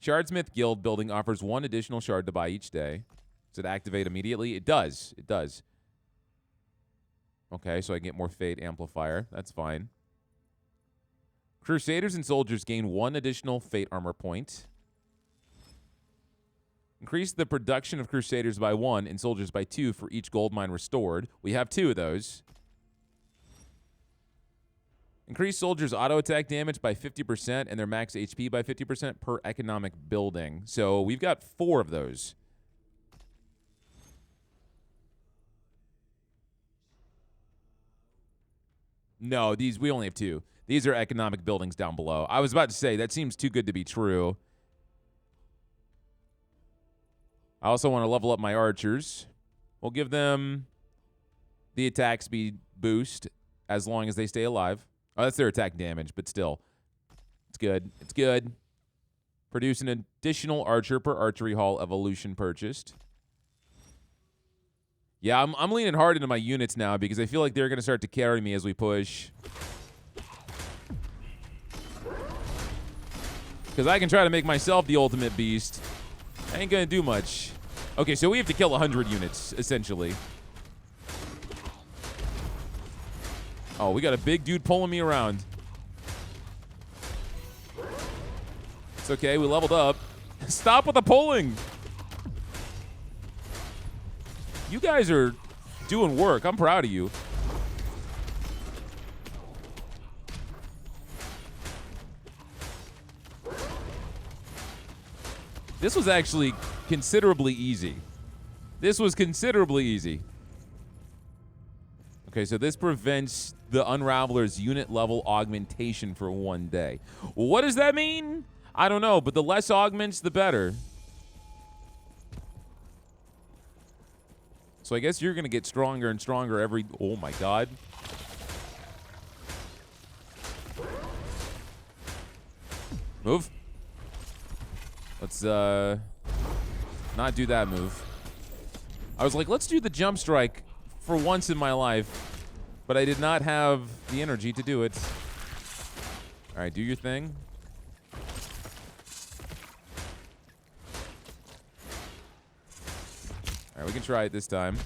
Shardsmith Guild building offers 1 additional shard to buy each day. Does it activate immediately? It does. Okay, so I get more Fate Amplifier. That's fine. Crusaders and Soldiers gain 1 additional Fate Armor point. Increase the production of Crusaders by 1 and Soldiers by 2 for each gold mine restored. We have 2 of those. Increase Soldiers' auto attack damage by 50% and their max HP by 50% per economic building. So we've got 4 of those. No, we only have 2. These are economic buildings down below. I was about to say, that seems too good to be true. I also want to level up my archers. We'll give them the attack speed boost as long as they stay alive. Oh, that's their attack damage, but still. It's good. Produce an additional archer per archery hall evolution purchased. Yeah, I'm leaning hard into my units now because I feel like they're going to start to carry me as we push. Because I can try to make myself the ultimate beast. I ain't going to do much. Okay, so we have to kill 100 units, essentially. Oh, we got a big dude pulling me around. It's okay, we leveled up. Stop with the pulling! You guys are doing work. I'm proud of you. This was actually considerably easy. Okay, so this prevents the Unraveler's unit level augmentation for 1 day. What does that mean? I don't know, but the less augments, the better. So I guess you're going to get stronger and stronger every... Oh, my God. Move. Let's not do that move. I was like, let's do the jump strike for once in my life, but I did not have the energy to do it. All right, do your thing. All right, we can try it this time.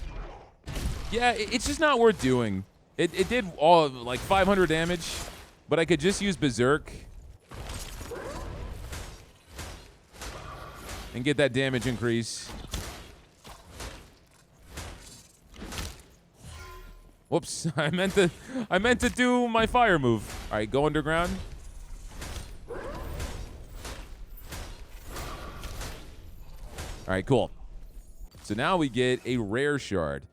Yeah, it's just not worth doing. It did all like 500 damage, but I could just use Berserk and get that damage increase. Whoops, I meant to do my fire move. All right, go underground. All right, cool. So now we get a rare shard.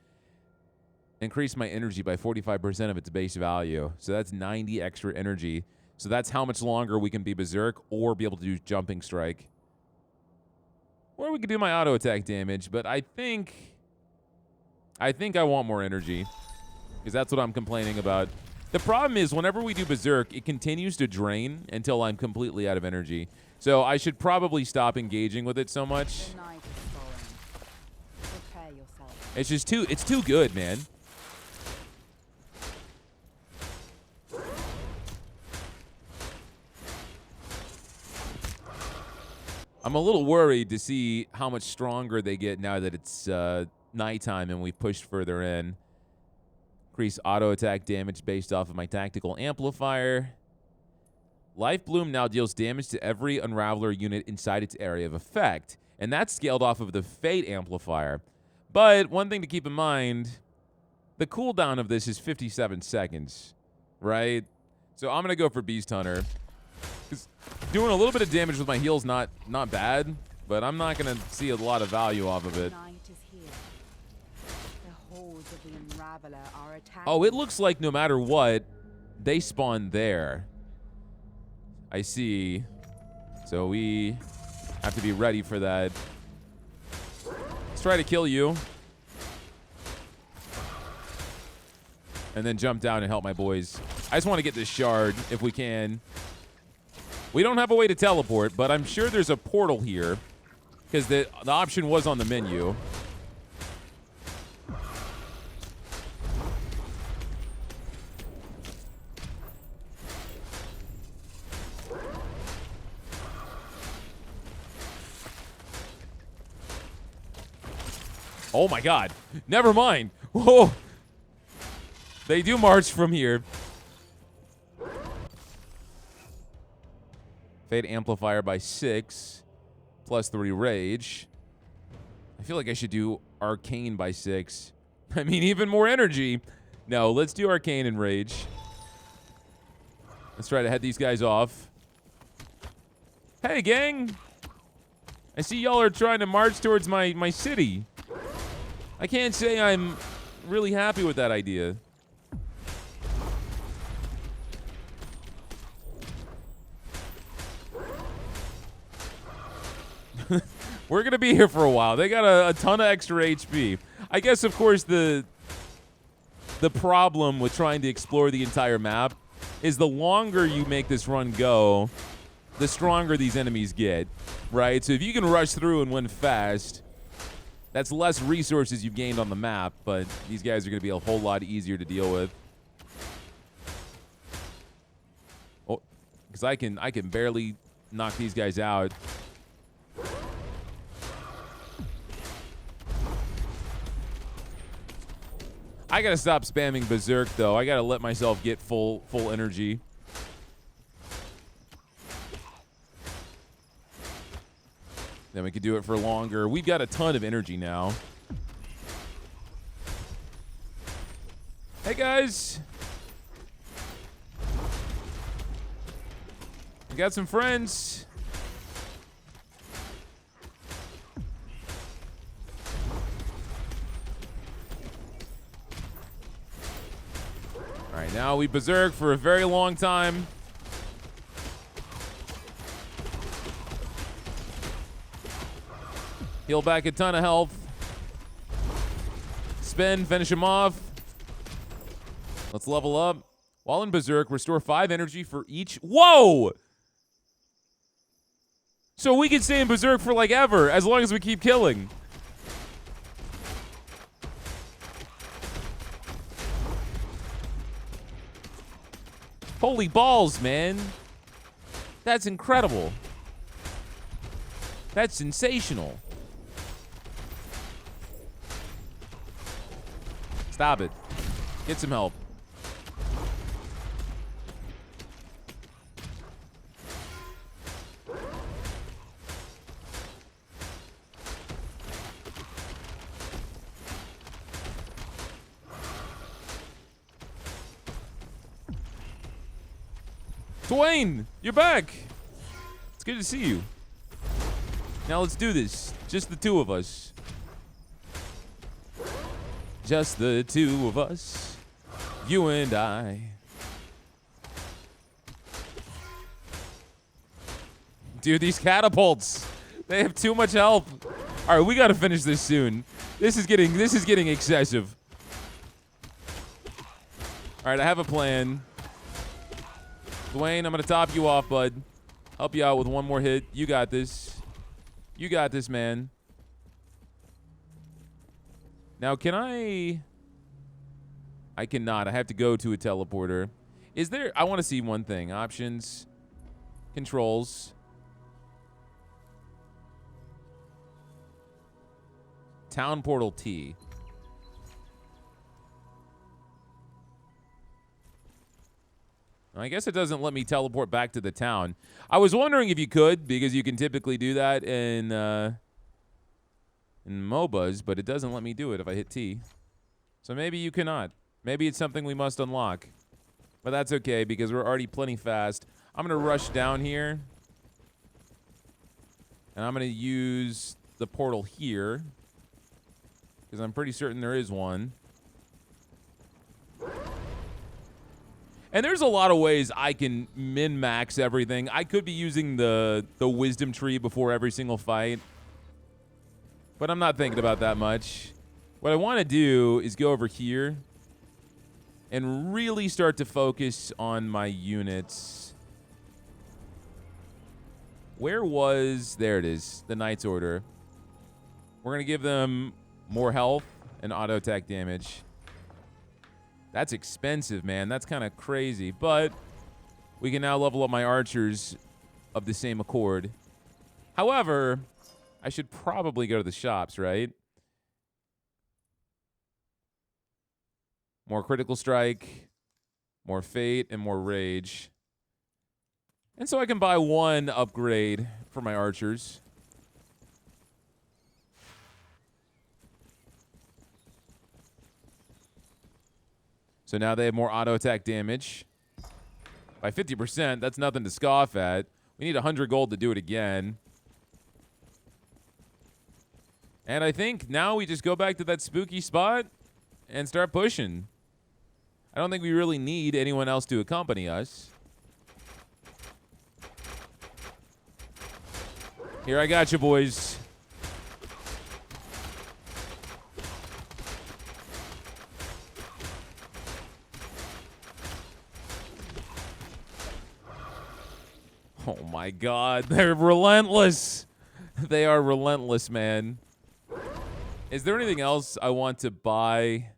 Increase my energy by 45% of its base value. So that's 90 extra energy. So that's how much longer we can be Berserk or be able to do Jumping Strike. Or we could do my auto attack damage, but I think I want more energy. Because that's what I'm complaining about. The problem is, whenever we do Berserk, it continues to drain until I'm completely out of energy. So I should probably stop engaging with it so much. The night is falling. Prepare yourself. It's just it's too good, man. I'm a little worried to see how much stronger they get now that it's nighttime and we've pushed further in. Increase auto attack damage based off of my tactical amplifier. Life Bloom now deals damage to every Unraveler unit inside its area of effect, and that's scaled off of the Fate amplifier. But one thing to keep in mind, the cooldown of this is 57 seconds, right? So I'm going to go for Beast Hunter. 'Cause doing a little bit of damage with my heal's not bad, but I'm not going to see a lot of value off of it. Night is here. The hordes of the Unraveler are attacking. Oh, it looks like no matter what, they spawn there. I see. So we have to be ready for that. Let's try to kill you. And then jump down and help my boys. I just want to get this shard if we can. We don't have a way to teleport, but I'm sure there's a portal here. Because the option was on the menu. Oh my god. Never mind. Whoa. They do march from here. Fate amplifier by 6. Plus 3 rage. I feel like I should do arcane by 6. I mean, even more energy. No, let's do arcane and rage. Let's try to head these guys off. Hey, gang. I see y'all are trying to march towards my city. I can't say I'm really happy with that idea. We're going to be here for a while. They got a ton of extra HP. I guess, of course, the problem with trying to explore the entire map is the longer you make this run go, the stronger these enemies get, right? So if you can rush through and win fast, that's less resources you've gained on the map, but these guys are going to be a whole lot easier to deal with. Oh, because I can barely knock these guys out. I gotta stop spamming Berserk, though. I gotta let myself get full energy. Then we can do it for longer. We've got a ton of energy now. Hey, guys. We got some friends. All right, now we berserk for a very long time. Heal back a ton of health. Spin, finish him off. Let's level up. While in berserk, restore 5 energy for each. Whoa! So we can stay in berserk for like ever, as long as we keep killing. Holy balls, man. That's incredible. That's sensational. Stop it. Get some help. Dwayne, you're back. It's good to see you. Now let's do this. Just the two of us. Just the two of us. You and I. dude, these catapults. They have too much health. All right, we got to finish this soon. This is getting excessive. All right, I have a plan. Dwayne, I'm going to top you off, bud. Help you out with one more hit. You got this. You got this, man. Now, can I cannot. I have to go to a teleporter. Is there... I want to see one thing. Options. Controls. Town portal T. I guess it doesn't let me teleport back to the town. I was wondering if you could, because you can typically do that in MOBAs, but it doesn't let me do it if I hit T. So maybe you cannot. Maybe it's something we must unlock. But that's okay, because we're already plenty fast. I'm going to rush down here. And I'm going to use the portal here. Because I'm pretty certain there is one. And there's a lot of ways I can min-max everything. I could be using the wisdom tree before every single fight. But I'm not thinking about that much. What I want to do is go over here and really start to focus on my units. Where was... There it is. The Knight's Order. We're going to give them more health and auto attack damage. That's expensive, man. That's kind of crazy. But we can now level up my archers of the same accord. However, I should probably go to the shops, right? More critical strike, more fate, and more rage. And so I can buy one upgrade for my archers. So now they have more auto attack damage. By 50%, that's nothing to scoff at. We need 100 gold to do it again. And I think now we just go back to that spooky spot and start pushing. I don't think we really need anyone else to accompany us. Here, I got you, boys. Oh my God, they're relentless. They are relentless, man. Is there anything else I want to buy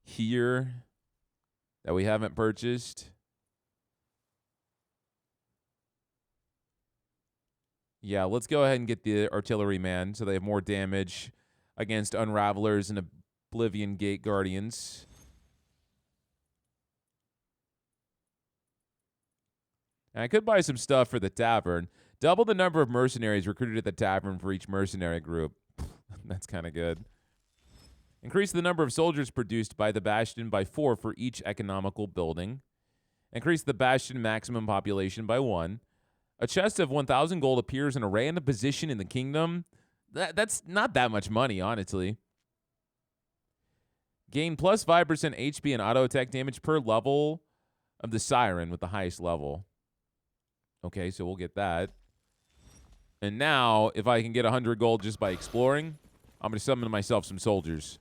here that we haven't purchased? Yeah, let's go ahead and get the artillery man so they have more damage against Unravelers and Oblivion Gate Guardians. And I could buy some stuff for the tavern. Double the number of mercenaries recruited at the tavern for each mercenary group. That's kind of good. Increase the number of soldiers produced by the Bastion by 4 for each economical building. Increase the Bastion maximum population by 1. A chest of 1,000 gold appears in a random position in the kingdom. That's not that much money, honestly. Gain plus 5% HP and auto attack damage per level of the Siren with the highest level. Okay, so we'll get that. And now, if I can get 100 gold just by exploring, I'm going to summon myself some soldiers.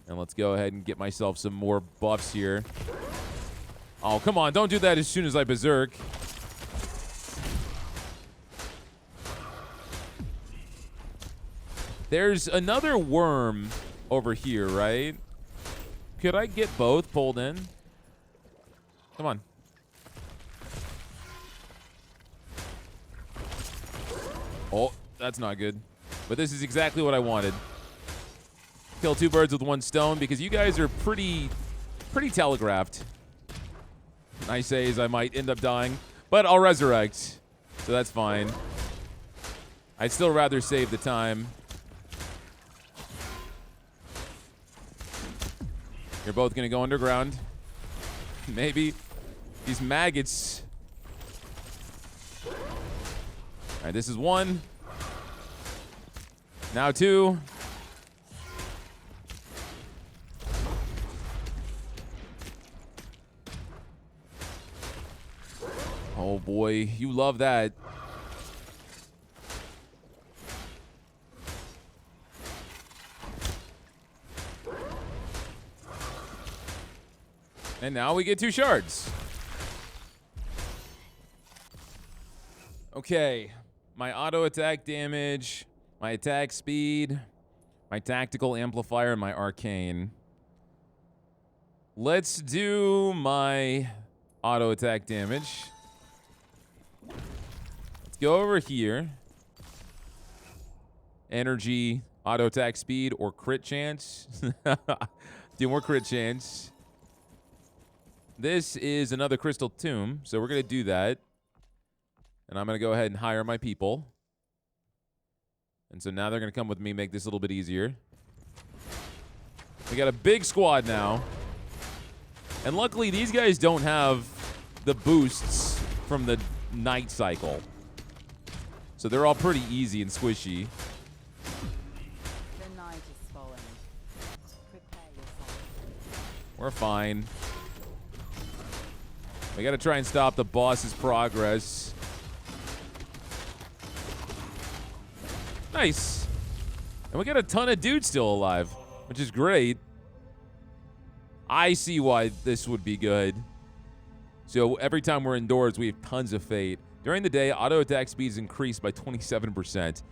And let's go ahead and get myself some more buffs here. Oh, come on. Don't do that as soon as I berserk. There's another worm over here, right? Could I get both pulled in? Come on. Oh, that's not good. But this is exactly what I wanted. Kill 2 birds with 1 stone because you guys are pretty telegraphed. I say as I might end up dying, but I'll resurrect. So that's fine. I'd still rather save the time. You're both going to go underground. Maybe. These maggots. All right, this is 1. Now 2. Oh boy, you love that. And now we get 2 shards. Okay, my auto attack damage, my attack speed, my tactical amplifier, and my arcane. Let's do my auto attack damage. Let's go over here. Energy, auto attack speed, or crit chance. Do more crit chance. This is another crystal tomb, so we're going to do that. And I'm going to go ahead and hire my people. And so now they're going to come with me, make this a little bit easier. We got a big squad now. And luckily, these guys don't have the boosts from the night cycle. So they're all pretty easy and squishy. The night is falling. Prepare yourself. We're fine. We got to try and stop the boss's progress. Nice. And we got a ton of dudes still alive, which is great. I see why this would be good. So every time we're indoors, we have tons of fate. During the day, auto attack speeds increase by 27%.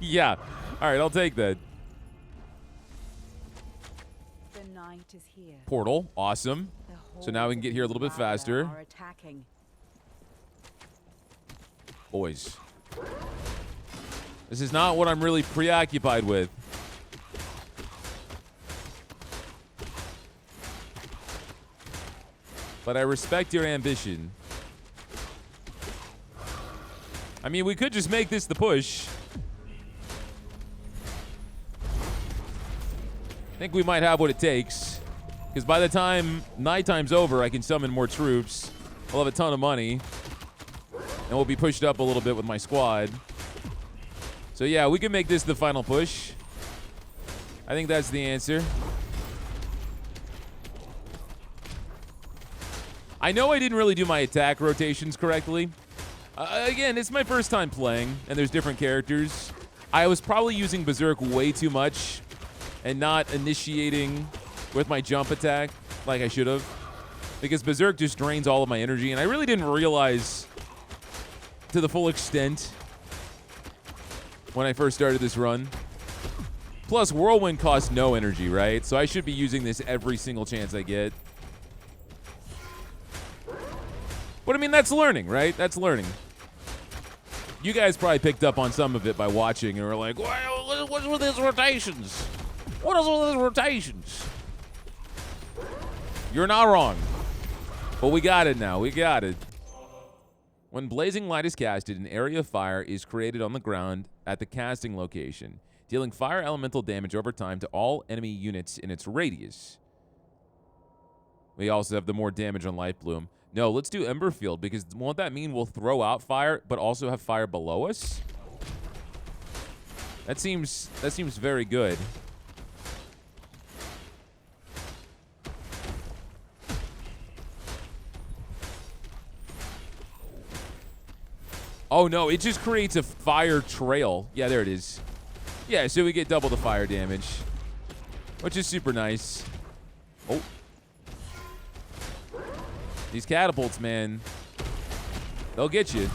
Yeah. All right, I'll take that. The night is here. Portal. Awesome. So now we can get here a little bit faster. Are attacking. Boys. This is not what I'm really preoccupied with. But I respect your ambition. I mean, we could just make this the push. I think we might have what it takes. Because by the time nighttime's over, I can summon more troops. I'll have a ton of money. And we'll be pushed up a little bit with my squad. So yeah, we can make this the final push. I think that's the answer. I know I didn't really do my attack rotations correctly. Again, it's my first time playing, and there's different characters. I was probably using Berserk way too much and not initiating with my jump attack like I should have. Because Berserk just drains all of my energy, and I really didn't realize to the full extent when I first started this run. Plus, Whirlwind costs no energy, right? So I should be using this every single chance I get. But I mean, that's learning, right? That's learning. You guys probably picked up on some of it by watching and were like, well, what's with these rotations? What is with these rotations? You're not wrong. But we got it now. We got it. When Blazing Light is casted, an area of fire is created on the ground at the casting location, dealing fire elemental damage over time to all enemy units in its radius. We also have the more damage on Light Bloom. No, let's do Ember Field, because won't that mean we'll throw out fire, but also have fire below us? That seems very good. Oh no, it just creates a fire trail. Yeah, there it is. Yeah, so we get double the fire damage, which is super nice. Oh. These catapults, man, they'll get you.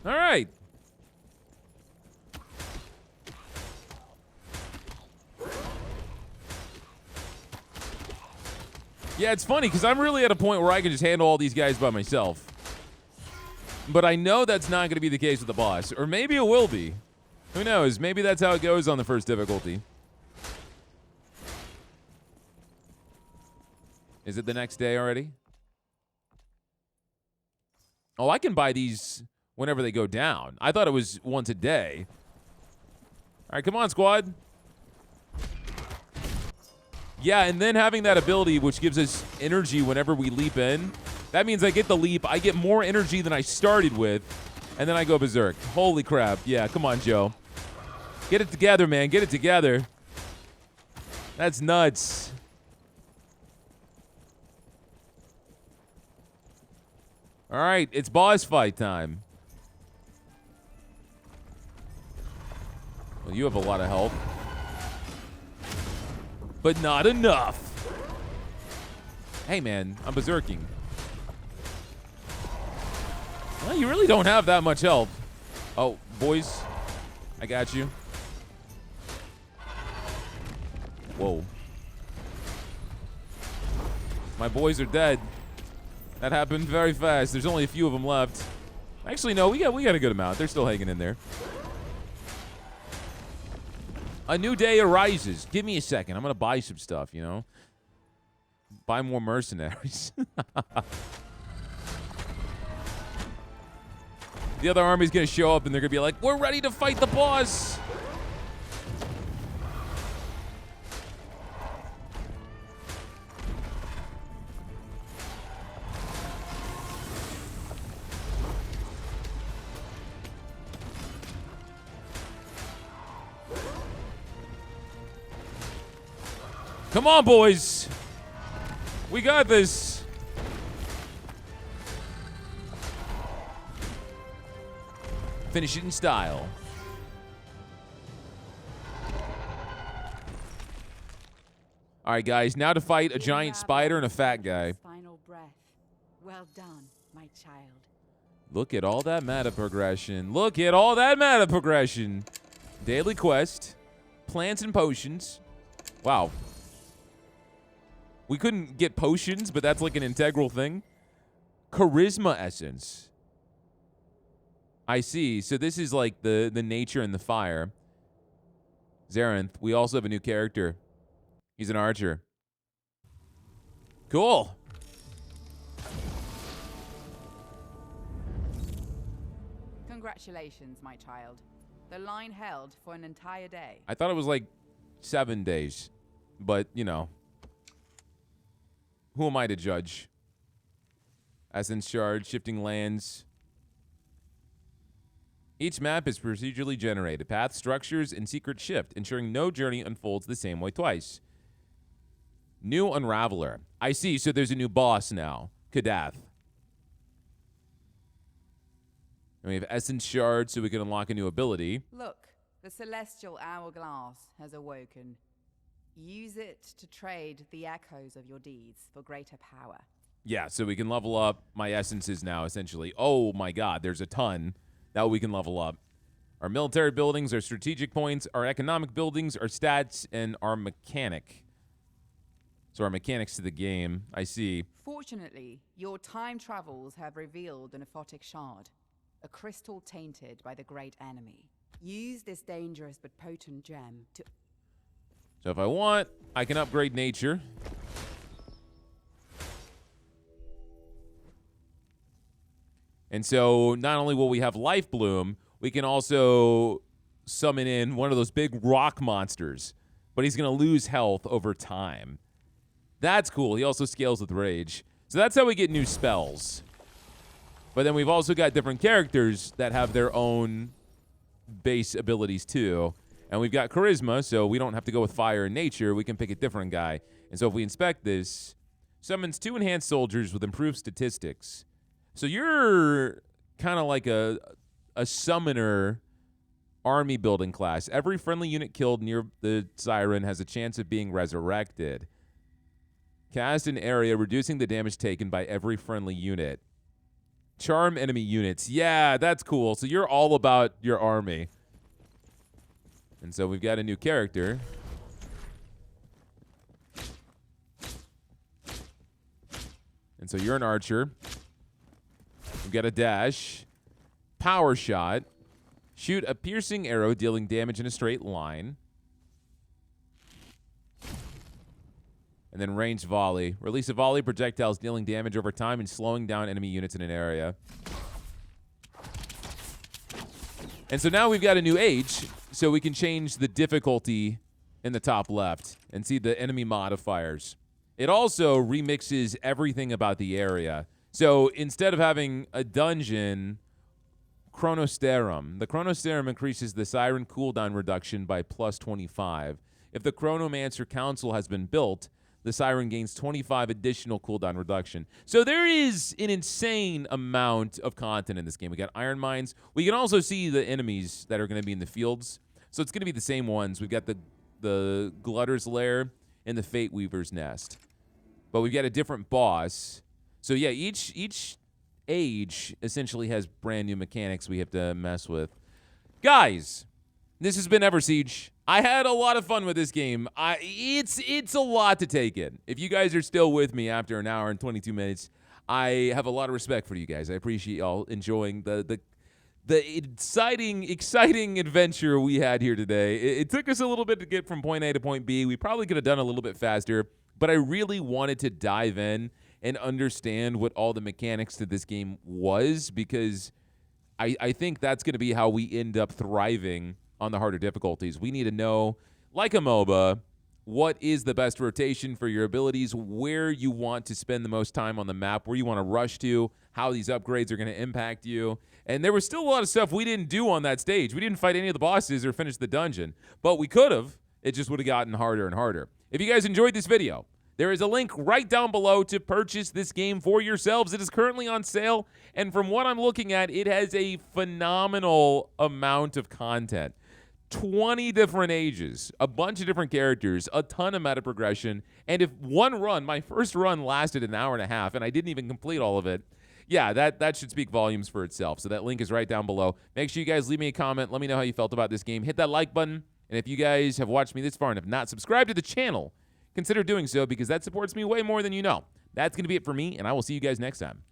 All right. Yeah, it's funny because I'm really at a point where I can just handle all these guys by myself. But I know that's not going to be the case with the boss. Or maybe it will be. Who knows? Maybe that's how it goes on the first difficulty. Is it the next day already? Oh, I can buy these whenever they go down. I thought it was once a day. All right, come on, squad. Yeah, and then having that ability, which gives us energy whenever we leap in. That means I get the leap, I get more energy than I started with, and then I go berserk. Holy crap. Yeah, come on, Joe. Get it together, man. Get it together. That's nuts. All right, it's boss fight time. Well, you have a lot of health. But not enough. Hey, man, I'm berserking. Well, you really don't have that much health. Oh, boys, I got you. Whoa. My boys are dead. That happened very fast. There's only a few of them left. Actually, no, we got a good amount. They're still hanging in there. A new day arises. Give me a second. I'm going to buy some stuff, you know? Buy more mercenaries. The other army's going to show up, and they're going to be like, we're ready to fight the boss. Come on, boys. We got this. Finish it in style. All right, guys. Now to fight a giant spider and a fat guy. Final breath. Well done, my child. Look at all that meta progression. Look at all that meta progression. Daily quest. Plants and potions. Wow. We couldn't get potions, but that's like an integral thing. Charisma essence. I see. So this is like the nature and the fire. Zarenth, we also have a new character. He's an archer. Cool. Congratulations, my child. The line held for an entire day. I thought it was like 7 days, but you know. Who am I to judge? Essence shard, shifting lands. Each map is procedurally generated. Path, structures, and secret shift, ensuring no journey unfolds the same way twice. New Unraveler. I see, so there's a new boss now. Kadath. And we have Essence Shard, so we can unlock a new ability. Look, the celestial hourglass has awoken. Use it to trade the echoes of your deeds for greater power. Yeah, so we can level up my essences now, essentially. Oh my god, there's a ton that we can level up. Our military buildings, our strategic points, our economic buildings, our stats, and our mechanic. So our mechanics to the game, I see. Fortunately, your time travels have revealed an aphotic shard, a crystal tainted by the great enemy. Use this dangerous but potent gem to... So if I want, I can upgrade nature. And so not only will we have Life Bloom, we can also summon in one of those big rock monsters. But he's going to lose health over time. That's cool. He also scales with Rage. So that's how we get new spells. But then we've also got different characters that have their own base abilities too. And we've got Charisma, so we don't have to go with Fire and Nature. We can pick a different guy. And so if we inspect this, summons 2 enhanced soldiers with improved statistics. So you're kind of like a summoner army building class. Every friendly unit killed near the Siren has a chance of being resurrected. Cast an area, reducing the damage taken by every friendly unit. Charm enemy units. Yeah, that's cool. So you're all about your army. And so we've got a new character. And so you're an archer. We've got a dash. Power shot. Shoot a piercing arrow dealing damage in a straight line. And then range volley. Release a volley of projectiles dealing damage over time and slowing down enemy units in an area. And so now we've got a new age, so we can change the difficulty in the top left and see the enemy modifiers. It also remixes everything about the area. So instead of having a dungeon Chronosterum. The Chronosterum increases the Siren cooldown reduction by plus 25. If the Chronomancer Council has been built, the Siren gains 25 additional cooldown reduction. So there is an insane amount of content in this game. We got Iron Mines. We can also see the enemies that are going to be in the fields. So it's going to be the same ones. We've got the Glutter's Lair and the Fate Weaver's Nest. But we've got a different boss. So yeah, each age essentially has brand new mechanics we have to mess with. Guys, this has been EverSiege. I had a lot of fun with this game. It's a lot to take in. If you guys are still with me after an hour and 22 minutes, I have a lot of respect for you guys. I appreciate y'all enjoying the exciting adventure we had here today. It took us a little bit to get from point A to point B. We probably could have done a little bit faster, but I really wanted to dive in and understand what all the mechanics to this game was, because I think that's going to be how we end up thriving on the harder difficulties. We need to know, like a MOBA, what is the best rotation for your abilities, where you want to spend the most time on the map, where you want to rush to, how these upgrades are going to impact you. And there was still a lot of stuff we didn't do on that stage. We didn't fight any of the bosses or finish the dungeon, but we could have. It just would have gotten harder and harder. If you guys enjoyed this video, there is a link right down below to purchase this game for yourselves. It is currently on sale, and from what I'm looking at, it has a phenomenal amount of content. 20 different ages, a bunch of different characters, a ton of meta progression, and if one run, my first run lasted an hour and a half, and I didn't even complete all of it, yeah, that should speak volumes for itself. So that link is right down below. Make sure you guys leave me a comment. Let me know how you felt about this game. Hit that like button, and if you guys have watched me this far and have not subscribed to the channel, consider doing so, because that supports me way more than you know. That's going to be it for me, and I will see you guys next time.